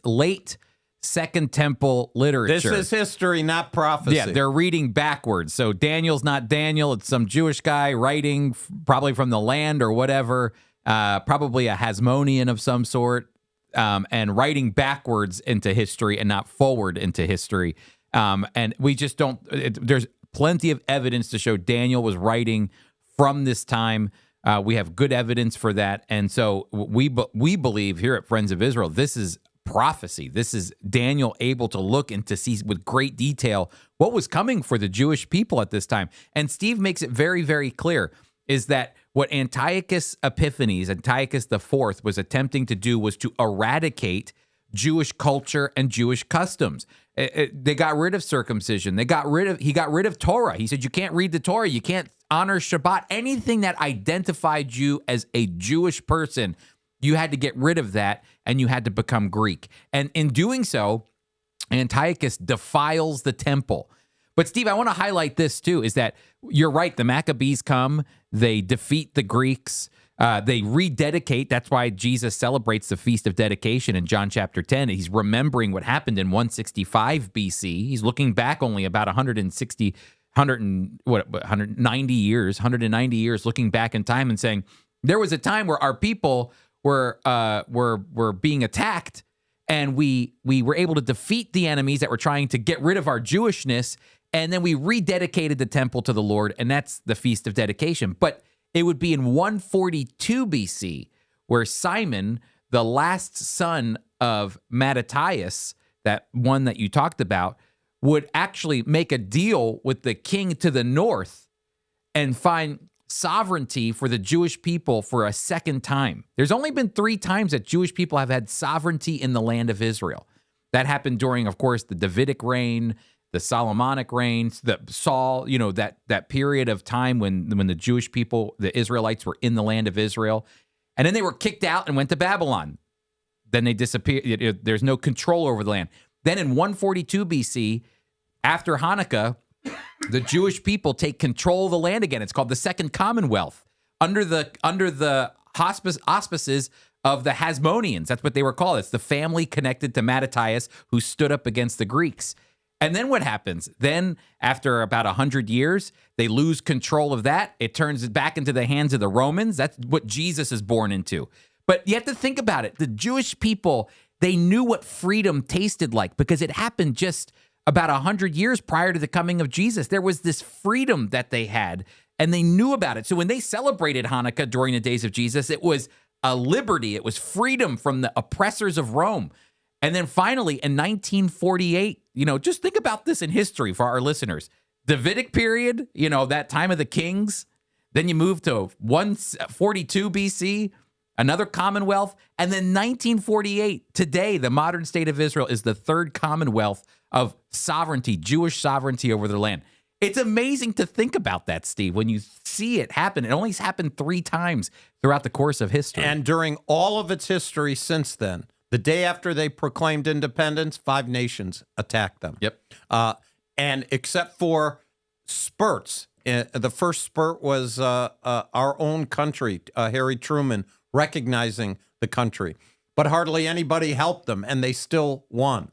late Second Temple literature.
This is history, not prophecy.
Yeah, they're reading backwards. So Daniel's not Daniel. It's some Jewish guy writing probably from the land or whatever, probably a Hasmonean of some sort, and writing backwards into history and not forward into history. And we just don't, there's plenty of evidence to show Daniel was writing from this time. We have good evidence for that. And so we believe here at Friends of Israel, this is prophecy. This is Daniel able to look and to see with great detail what was coming for the Jewish people at this time. And Steve makes it very, very clear is that what Antiochus Epiphanes, Antiochus IV, was attempting to do was to eradicate Jewish culture and Jewish customs. They got rid of circumcision. He got rid of Torah. He said, you can't read the Torah. You can't honor Shabbat. Anything that identified you as a Jewish person, you had to get rid of that, and you had to become Greek. And in doing so, Antiochus defiles the temple. But Steve, I want to highlight this too, is that you're right. The Maccabees come, they defeat the Greeks, they rededicate. That's why Jesus celebrates the Feast of Dedication in John chapter 10. He's remembering what happened in 165 BC. He's looking back only about 190 years, looking back in time and saying, there was a time where our people were being attacked, and we were able to defeat the enemies that were trying to get rid of our Jewishness, and then we rededicated the temple to the Lord, and that's the Feast of Dedication. But it would be in 142 BC where Simon, the last son of Mattathias, that one that you talked about, would actually make a deal with the king to the north and find sovereignty for the Jewish people for a second time. There's only been 3 times that Jewish people have had sovereignty in the land of Israel. That happened during, of course, the Davidic reign, the Solomonic reigns, the Saul, that period of time when the Jewish people, the Israelites, were in the land of Israel. And then they were kicked out and went to Babylon. Then they disappeared. There's no control over the land. Then in 142 BC, after Hanukkah, the Jewish people take control of the land again. It's called the Second Commonwealth under the auspices of the Hasmoneans. That's what they were called. It's the family connected to Mattathias who stood up against the Greeks. And then what happens? Then after about 100 years, they lose control of that. It turns back into the hands of the Romans. That's what Jesus is born into. But you have to think about it. The Jewish people, they knew what freedom tasted like because it happened just about 100 years prior to the coming of Jesus. There was this freedom that they had, and they knew about it. So when they celebrated Hanukkah during the days of Jesus, it was a liberty. It was freedom from the oppressors of Rome. And then finally, in 1948, just think about this in history for our listeners. Davidic period, that time of the kings. Then you move to 142 BC, another commonwealth. And then 1948, today, the modern state of Israel is the third commonwealth of sovereignty, Jewish sovereignty over their land. It's amazing to think about that, Steve, when you see it happen. It only happened 3 times throughout the course of history.
And during all of its history since then, the day after they proclaimed independence, 5 nations attacked them.
Yep.
And except for spurts, the first spurt was our own country, Harry Truman recognizing the country. But hardly anybody helped them, and they still won.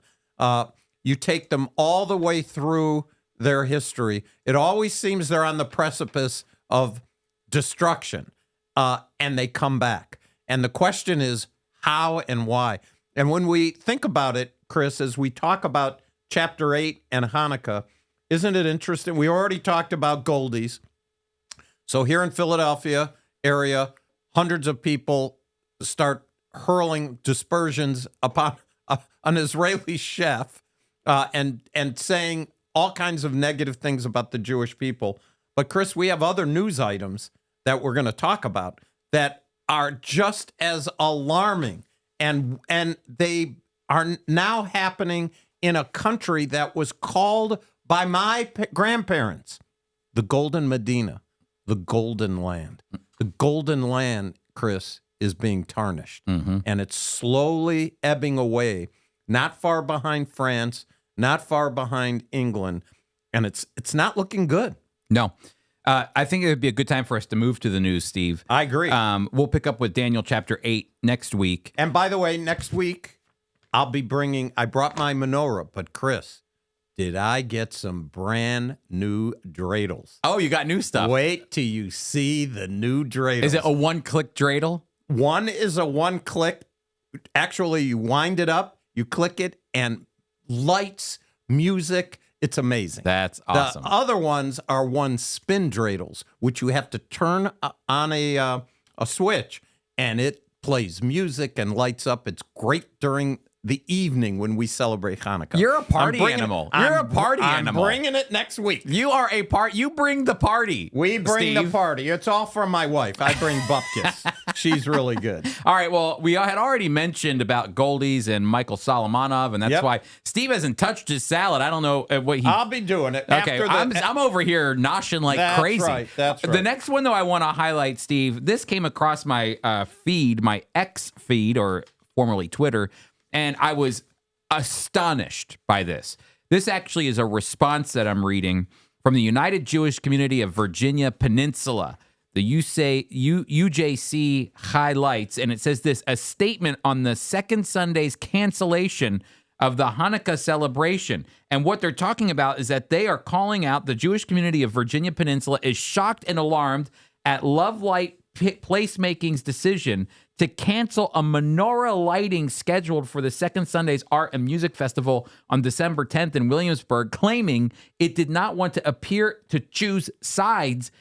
You take them all the way through their history, it always seems they're on the precipice of destruction, and they come back. And the question is, how and why? And when we think about it, Chris, as we talk about chapter 8 and Hanukkah, isn't it interesting? We already talked about Goldies. So here in Philadelphia area, hundreds of people start hurling dispersions upon an Israeli chef and saying all kinds of negative things about the Jewish people. But Chris, we have other news items that we're going to talk about that are just as alarming, and they are now happening in a country that was called by my grandparents the Golden Medina, the Golden Land. The Golden Land, Chris, is being tarnished, and it's slowly ebbing away, not far behind France, not far behind England, and it's not looking good.
No. I think it would be a good time for us to move to the news, Steve.
I agree.
We'll pick up with Daniel chapter 8 next week.
And by the way, next week, I brought my menorah, but Chris, did I get some brand new dreidels?
Oh, you got new stuff.
Wait till you see the new dreidels.
Is it a one-click dreidel?
One is a one-click. Actually, you wind it up, you click it, and lights, music. It's amazing.
That's awesome.
The other ones are one spin dreidels, which you have to turn on a switch, and it plays music and lights up. It's great during the evening when we celebrate Hanukkah.
You're a party animal. You're a party animal.
I'm bringing it next week.
You are a part. You bring the party.
We bring the
Steve.
party. It's all from my wife. I bring bupkis. She's really good.
All right. Well, we had already mentioned about Goldies and Michael Solomonov, and that's why Steve hasn't touched his salad. I don't know what he.
I'll be doing it.
Okay,
After
I'm over here noshing like crazy.
That's right.
The next one, though, I want to highlight, Steve. This came across my feed, my X feed, or formerly Twitter, and I was astonished by this. This actually is a response that I'm reading from the United Jewish Community of Virginia Peninsula. The UJC highlights, and it says this: a statement on the second Sunday's cancellation of the Hanukkah celebration. And what they're talking about is that they are calling out the Jewish community of Virginia Peninsula is shocked and alarmed at Love Light Placemaking's decision to cancel a menorah lighting scheduled for the second Sunday's Art and Music Festival on December 10th in Williamsburg, claiming it did not want to appear to choose sides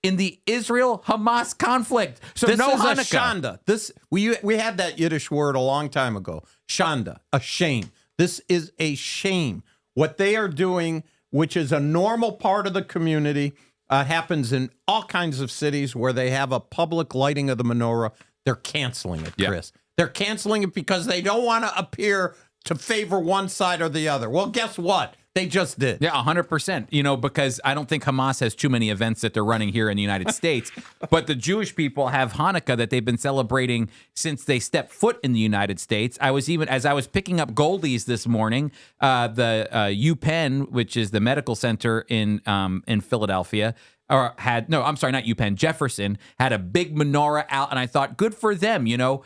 in the Israel-Hamas conflict. So
this
no
is
Hanukkah.
a shanda. We had that Yiddish word a long time ago. Shanda, a shame. This is a shame. What they are doing, which is a normal part of the community, happens in all kinds of cities where they have a public lighting of the menorah. They're canceling it, Chris. They're canceling it because they don't want to appear to favor one side or the other. Well, guess what? They just did.
Yeah, 100%. You know, because I don't think Hamas has too many events that they're running here in the United States, but the Jewish people have Hanukkah that they've been celebrating since they stepped foot in the United States. As I was picking up Goldies this morning, the UPenn, which is the medical center in Philadelphia, not UPenn, Jefferson, had a big menorah out, and I thought, good for them. You know,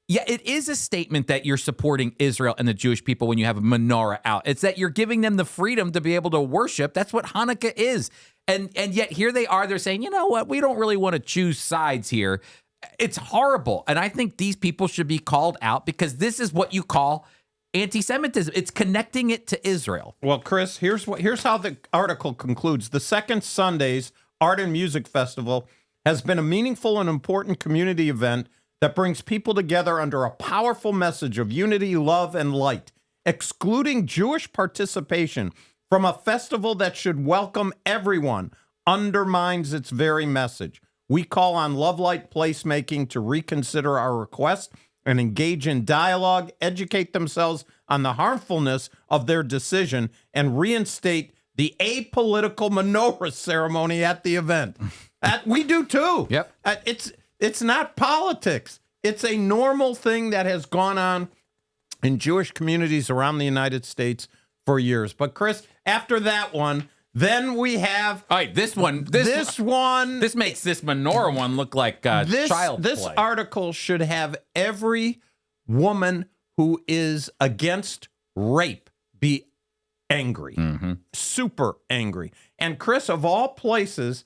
it is a statement that you're supporting Israel and the Jewish people when you have a menorah out. It's that you're giving them the freedom to be able to worship. That's what Hanukkah is. And yet here they are. They're saying, you know what? We don't really want to choose sides here. It's horrible. And I think these people should be called out because this is what you call anti-Semitism. It's connecting it to Israel.
Well, Chris, here's how the article concludes. The Second Sunday's Art and Music Festival has been a meaningful and important community event that brings people together under a powerful message of unity, love, and light. Excluding Jewish participation from a festival that should welcome everyone undermines its very message. We call on Love Light Placemaking to reconsider our request and engage in dialogue, educate themselves on the harmfulness of their decision, and reinstate the apolitical menorah ceremony at the event. We do too.
Yep.
It's not politics. It's a normal thing that has gone on in Jewish communities around the United States for years. But Chris, after that one, then we have
all right. This makes this menorah one look like child play.
This article should have every woman who is against rape be angry, super angry. And Chris, of all places,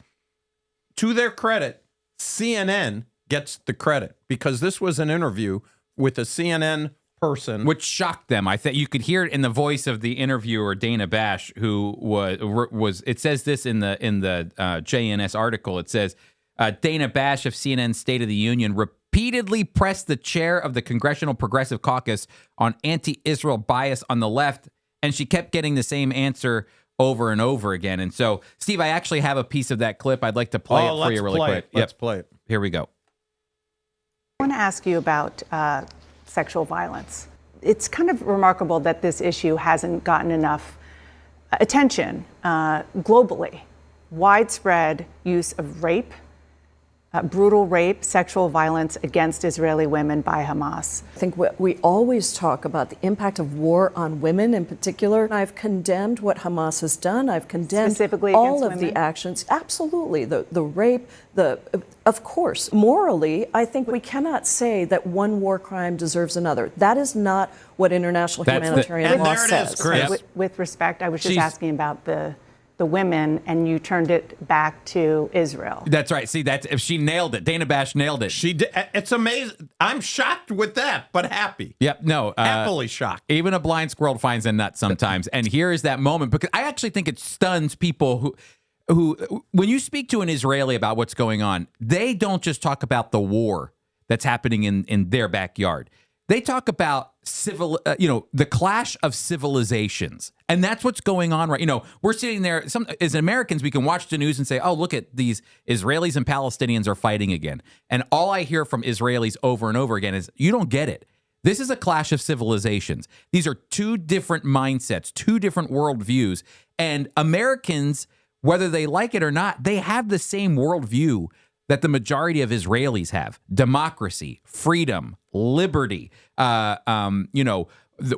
to their credit, CNN gets the credit because this was an interview with a CNN person,
which shocked them. I think you could hear it in the voice of the interviewer, Dana Bash, who was. It says this in the JNS article. It says Dana Bash of CNN's State of the Union repeatedly pressed the chair of the Congressional Progressive Caucus on anti-Israel bias on the left, and she kept getting the same answer over and over again. And so, Steve, I actually have a piece of that clip. I'd like to play it for you really quick.
Let's play it.
Here we go.
I want to ask you about sexual violence. It's kind of remarkable that this issue hasn't gotten enough attention globally. Widespread use of rape, brutal rape, sexual violence against Israeli women by Hamas.
I think we always talk about the impact of war on women in particular. I've condemned what Hamas has done. I've condemned
specifically
all of
women?
the actions. Absolutely. The rape, of course. Morally, I think we cannot say that one war crime deserves another. That is not what international humanitarian law says.
There it is, Chris.
With respect, I was just asking about the women, and you turned it back to Israel.
That's right. See, she nailed it. Dana Bash nailed it.
She did. It's amazing. I'm shocked with that, but happy.
Yep. No.
Happily shocked.
Even a blind squirrel finds a nut sometimes. And here is that moment, because I actually think it stuns people who, when you speak to an Israeli about what's going on, they don't just talk about the war that's happening in their backyard. They talk about the clash of civilizations. And that's what's going on right. We're sitting there, as Americans, we can watch the news and say, oh, look at these Israelis and Palestinians are fighting again. And all I hear from Israelis over and over again is, you don't get it. This is a clash of civilizations. These are two different mindsets, two different worldviews. And Americans, whether they like it or not, they have the same worldview that the majority of Israelis have: democracy, freedom, liberty,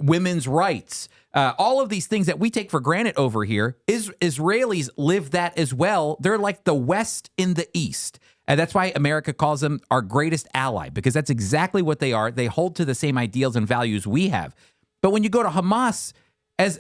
women's rights, all of these things that we take for granted over here. Israelis live that as well. They're like the West in the East. And that's why America calls them our greatest ally, because that's exactly what they are. They hold to the same ideals and values we have. But when you go to Hamas, as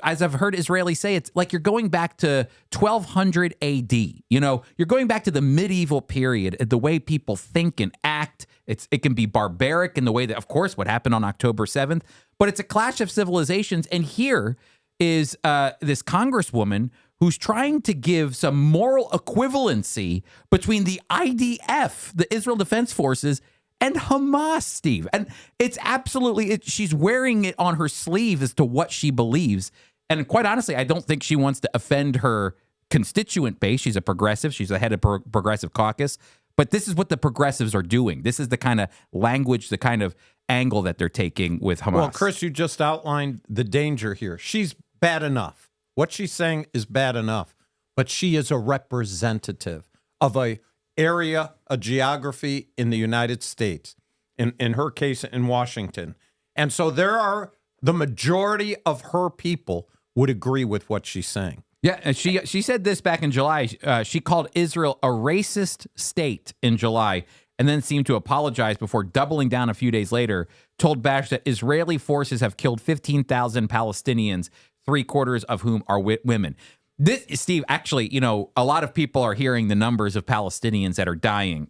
I've heard Israelis say, it's like you're going back to 1200 AD. You're going back to the medieval period, the way people think and act. It can be barbaric in the way that, of course, what happened on October 7th, but it's a clash of civilizations. And here is this congresswoman who's trying to give some moral equivalency between the IDF, the Israel Defense Forces, and Hamas, Steve. And it's absolutely, she's wearing it on her sleeve as to what she believes. And quite honestly, I don't think she wants to offend her constituent base. She's a progressive. She's the head of Progressive Caucus. But this is what the progressives are doing. This is the kind of language, the kind of angle that they're taking with Hamas.
Well, Chris, you just outlined the danger here. She's bad enough. What she's saying is bad enough, but she is a representative of a area, a geography in the United States, in her case in Washington. And so the majority of her people would agree with what she's saying.
Yeah, and she said this back in July. She called Israel a racist state in July, and then seemed to apologize before doubling down a few days later, told Bash that Israeli forces have killed 15,000 Palestinians, 3/4 of whom are women. This, Steve, actually, a lot of people are hearing the numbers of Palestinians that are dying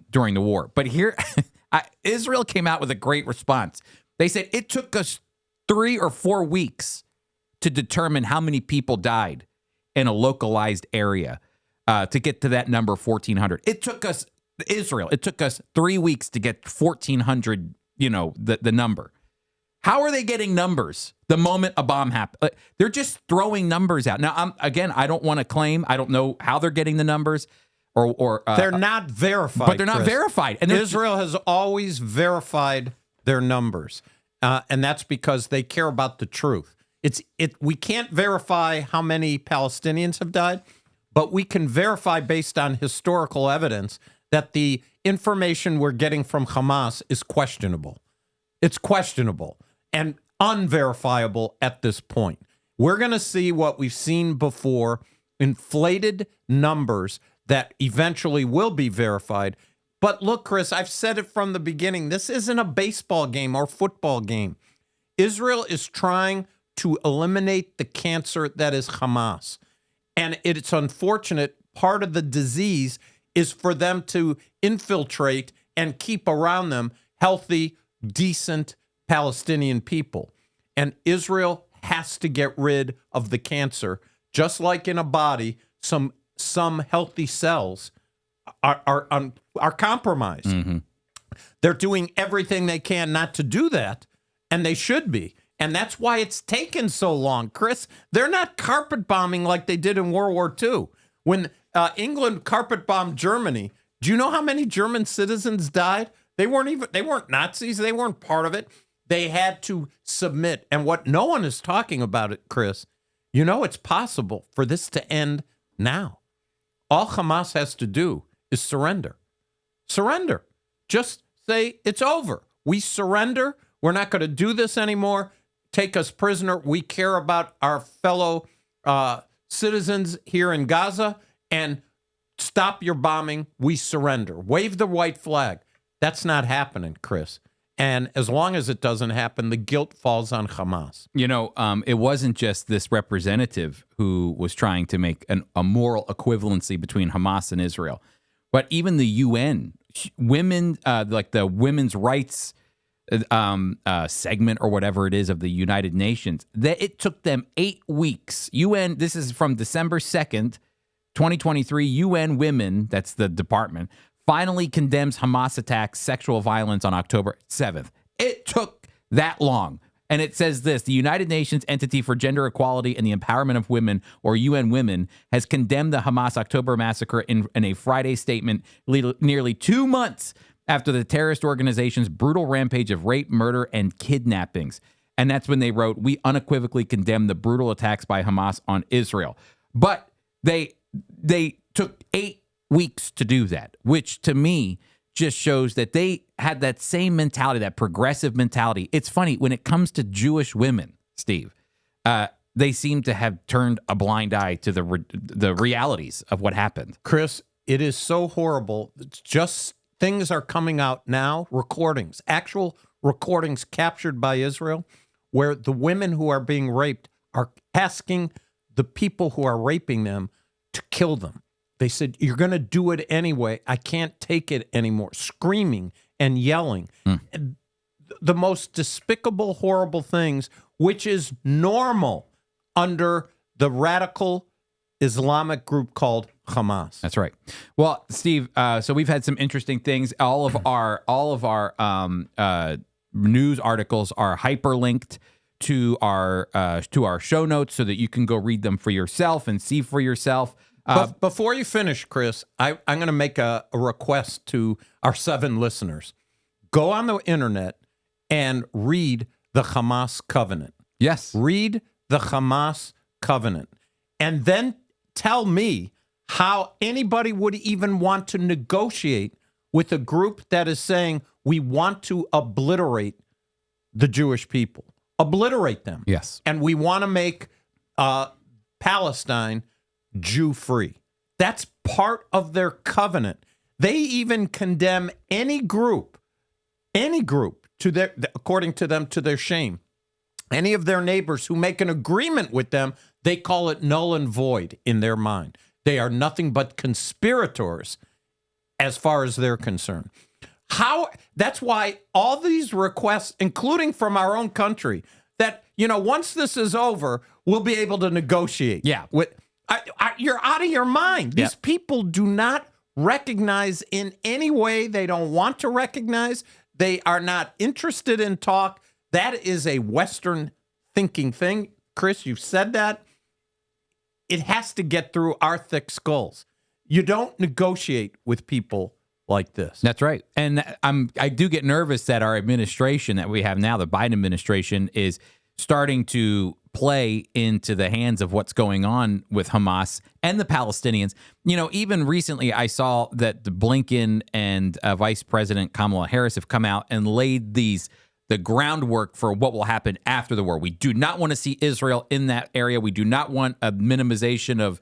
during the war. But here, Israel came out with a great response. They said it took us 3 or 4 weeks to determine how many people died in a localized area to get to that number 1,400. It took us, Israel, 3 weeks to get 1,400, the number. How are they getting numbers the moment a bomb happens? They're just throwing numbers out. Now, I don't want to claim. I don't know how they're getting the numbers. Or
they're not verified.
But they're not
Chris.
verified. And
Israel has always verified their numbers. And that's because they care about the truth. We can't verify how many Palestinians have died, but we can verify based on historical evidence that the information we're getting from Hamas is questionable. It's questionable and unverifiable at this point. We're going to see what we've seen before, inflated numbers that eventually will be verified. But look, Chris, I've said it from the beginning. This isn't a baseball game or football game. Israel is trying to eliminate the cancer that is Hamas. And it's unfortunate. Part of the disease is for them to infiltrate and keep around them healthy, decent Palestinian people. And Israel has to get rid of the cancer. Just like in a body, some healthy cells are compromised. Mm-hmm. They're doing everything they can not to do that, and they should be. And that's why it's taken so long, Chris.'re not carpet bombing like they did in World War II. When England carpet bombed Germany, do you know how many German citizens died? They weren't Nazis. They weren't part of it. They had to submit. And what no one is talking about it, Chris, it's possible for this to end now. All Hamas has to do is surrender. Surrender. Just say it's over. We surrender. We're not going to do this anymore. Take us prisoner. We care about our fellow citizens here in Gaza, and stop your bombing. We surrender. Wave the white flag. That's not happening, Chris. And as long as it doesn't happen, the guilt falls on Hamas.
It wasn't just this representative who was trying to make a moral equivalency between Hamas and Israel, but even the UN, women, like the women's rights segment or whatever it is of the United Nations, that it took them 8 weeks. UN, this is from December 2nd, 2023, UN Women, that's the department, finally condemns Hamas attacks, sexual violence on October 7th. It took that long. And it says this: the United Nations Entity for Gender Equality and the Empowerment of Women, or UN Women, has condemned the Hamas October massacre in a Friday statement nearly 2 months after the terrorist organization's brutal rampage of rape, murder, and kidnappings. And that's when they wrote, "We unequivocally condemn the brutal attacks by Hamas on Israel." But they took 8 weeks to do that, which to me just shows that they had that same mentality, that progressive mentality. It's funny, when it comes to Jewish women, Steve, they seem to have turned a blind eye to the realities of what happened.
Chris, it is so horrible. It's just things are coming out now, actual recordings captured by Israel, where the women who are being raped are asking the people who are raping them to kill them. They said, "You're going to do it anyway. I can't take it anymore." Screaming and yelling. And the most despicable, horrible things, which is normal under the radical Islamic group called Hamas.
That's right. Well, Steve, so we've had some interesting things. All of our news articles are hyperlinked to our show notes so that you can go read them for yourself and see for yourself.
But before you finish, Chris, I'm going to make a request to our 7 listeners. Go on the internet and read the Hamas covenant.
Yes.
Read the Hamas covenant and then tell me how anybody would even want to negotiate with a group that is saying we want to obliterate the Jewish people, obliterate them.
Yes.
And we want to make Palestine Jew-free. That's part of their covenant. They even condemn any group to their, according to them, to their shame. Any of their neighbors who make an agreement with them, they call it null and void in their mind. They are nothing but conspirators as far as they're concerned. That's why all these requests, including from our own country, that, once this is over, we'll be able to negotiate.
Yeah.
You're out of your mind. These people do not recognize in any way. They don't want to recognize. They are not interested in talk. That is a Western thinking thing. Chris, you've said that. It has to get through our thick skulls. You don't negotiate with people like this.
That's right. And I do get nervous that our administration that we have now, the Biden administration, is starting to play into the hands of what's going on with Hamas and the Palestinians. Even recently I saw that Blinken and Vice President Kamala Harris have come out and laid the groundwork for what will happen after the war. We do not want to see Israel in that area. We do not want a minimization of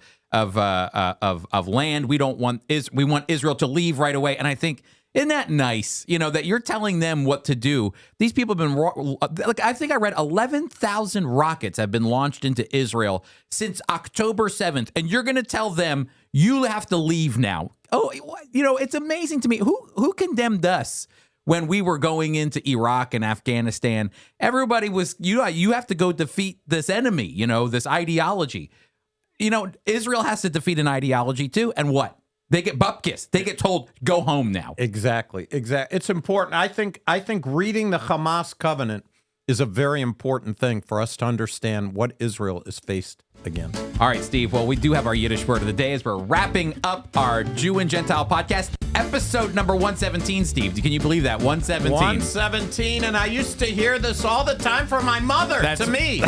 land. We want Israel to leave right away. And I think, isn't that nice? That you're telling them what to do. These people have been, I think I read 11,000 rockets have been launched into Israel since October 7th. And you're going to tell them you have to leave now. Oh, it's amazing to me. Who condemned us? When we were going into Iraq and Afghanistan, everybody was, you have to go defeat this enemy, this ideology. Israel has to defeat an ideology too. And what? They get bupkis. They get told, go home now.
Exactly. It's important. I think reading the Hamas covenant is a very important thing for us to understand what Israel is faced against.
All right, Steve. Well, we do have our Yiddish word of the day as we're wrapping up our Jew and Gentile podcast, episode number 117, Steve. Can you believe that? 117.
117, and I used to hear this all the time from my mother to me.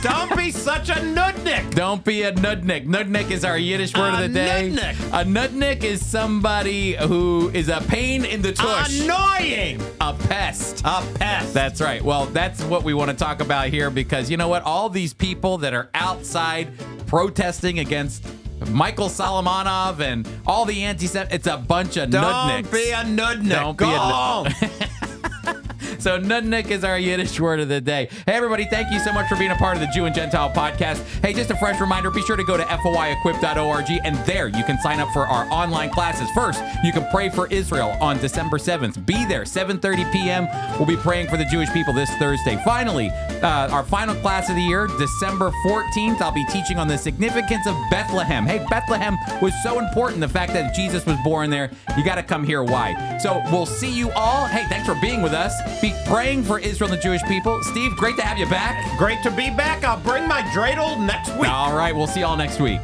Don't be such a nudnik.
Don't be a nudnik. Nudnik is our Yiddish word of the day.
Nudnik.
A nudnik is somebody who is a pain in the tush.
Annoying.
A pest.
A pest.
That's right. Well, that's what we want to talk about here because you know what? All these people that are outside protesting against Michael Solomonov and all the anti-Semites, it's a bunch of nudniks.
Don't be a nudnik.
Don't
Go
be
home.
So Nudnik is our Yiddish word of the day. Hey, everybody, thank you so much for being a part of the Jew and Gentile podcast. Hey, just a fresh reminder, be sure to go to foiequip.org, and there you can sign up for our online classes. First, you can pray for Israel on December 7th. Be there, 7:30 p.m. We'll be praying for the Jewish people this Thursday. Finally, our final class of the year, December 14th, I'll be teaching on the significance of Bethlehem. Hey, Bethlehem was so important, the fact that Jesus was born there. You got to come here. Why? So we'll see you all. Hey, thanks for being with us. Be praying for Israel and the Jewish people. Steve, great to have you back.
Great to be back. I'll bring my dreidel next week.
All right, we'll see you all next week.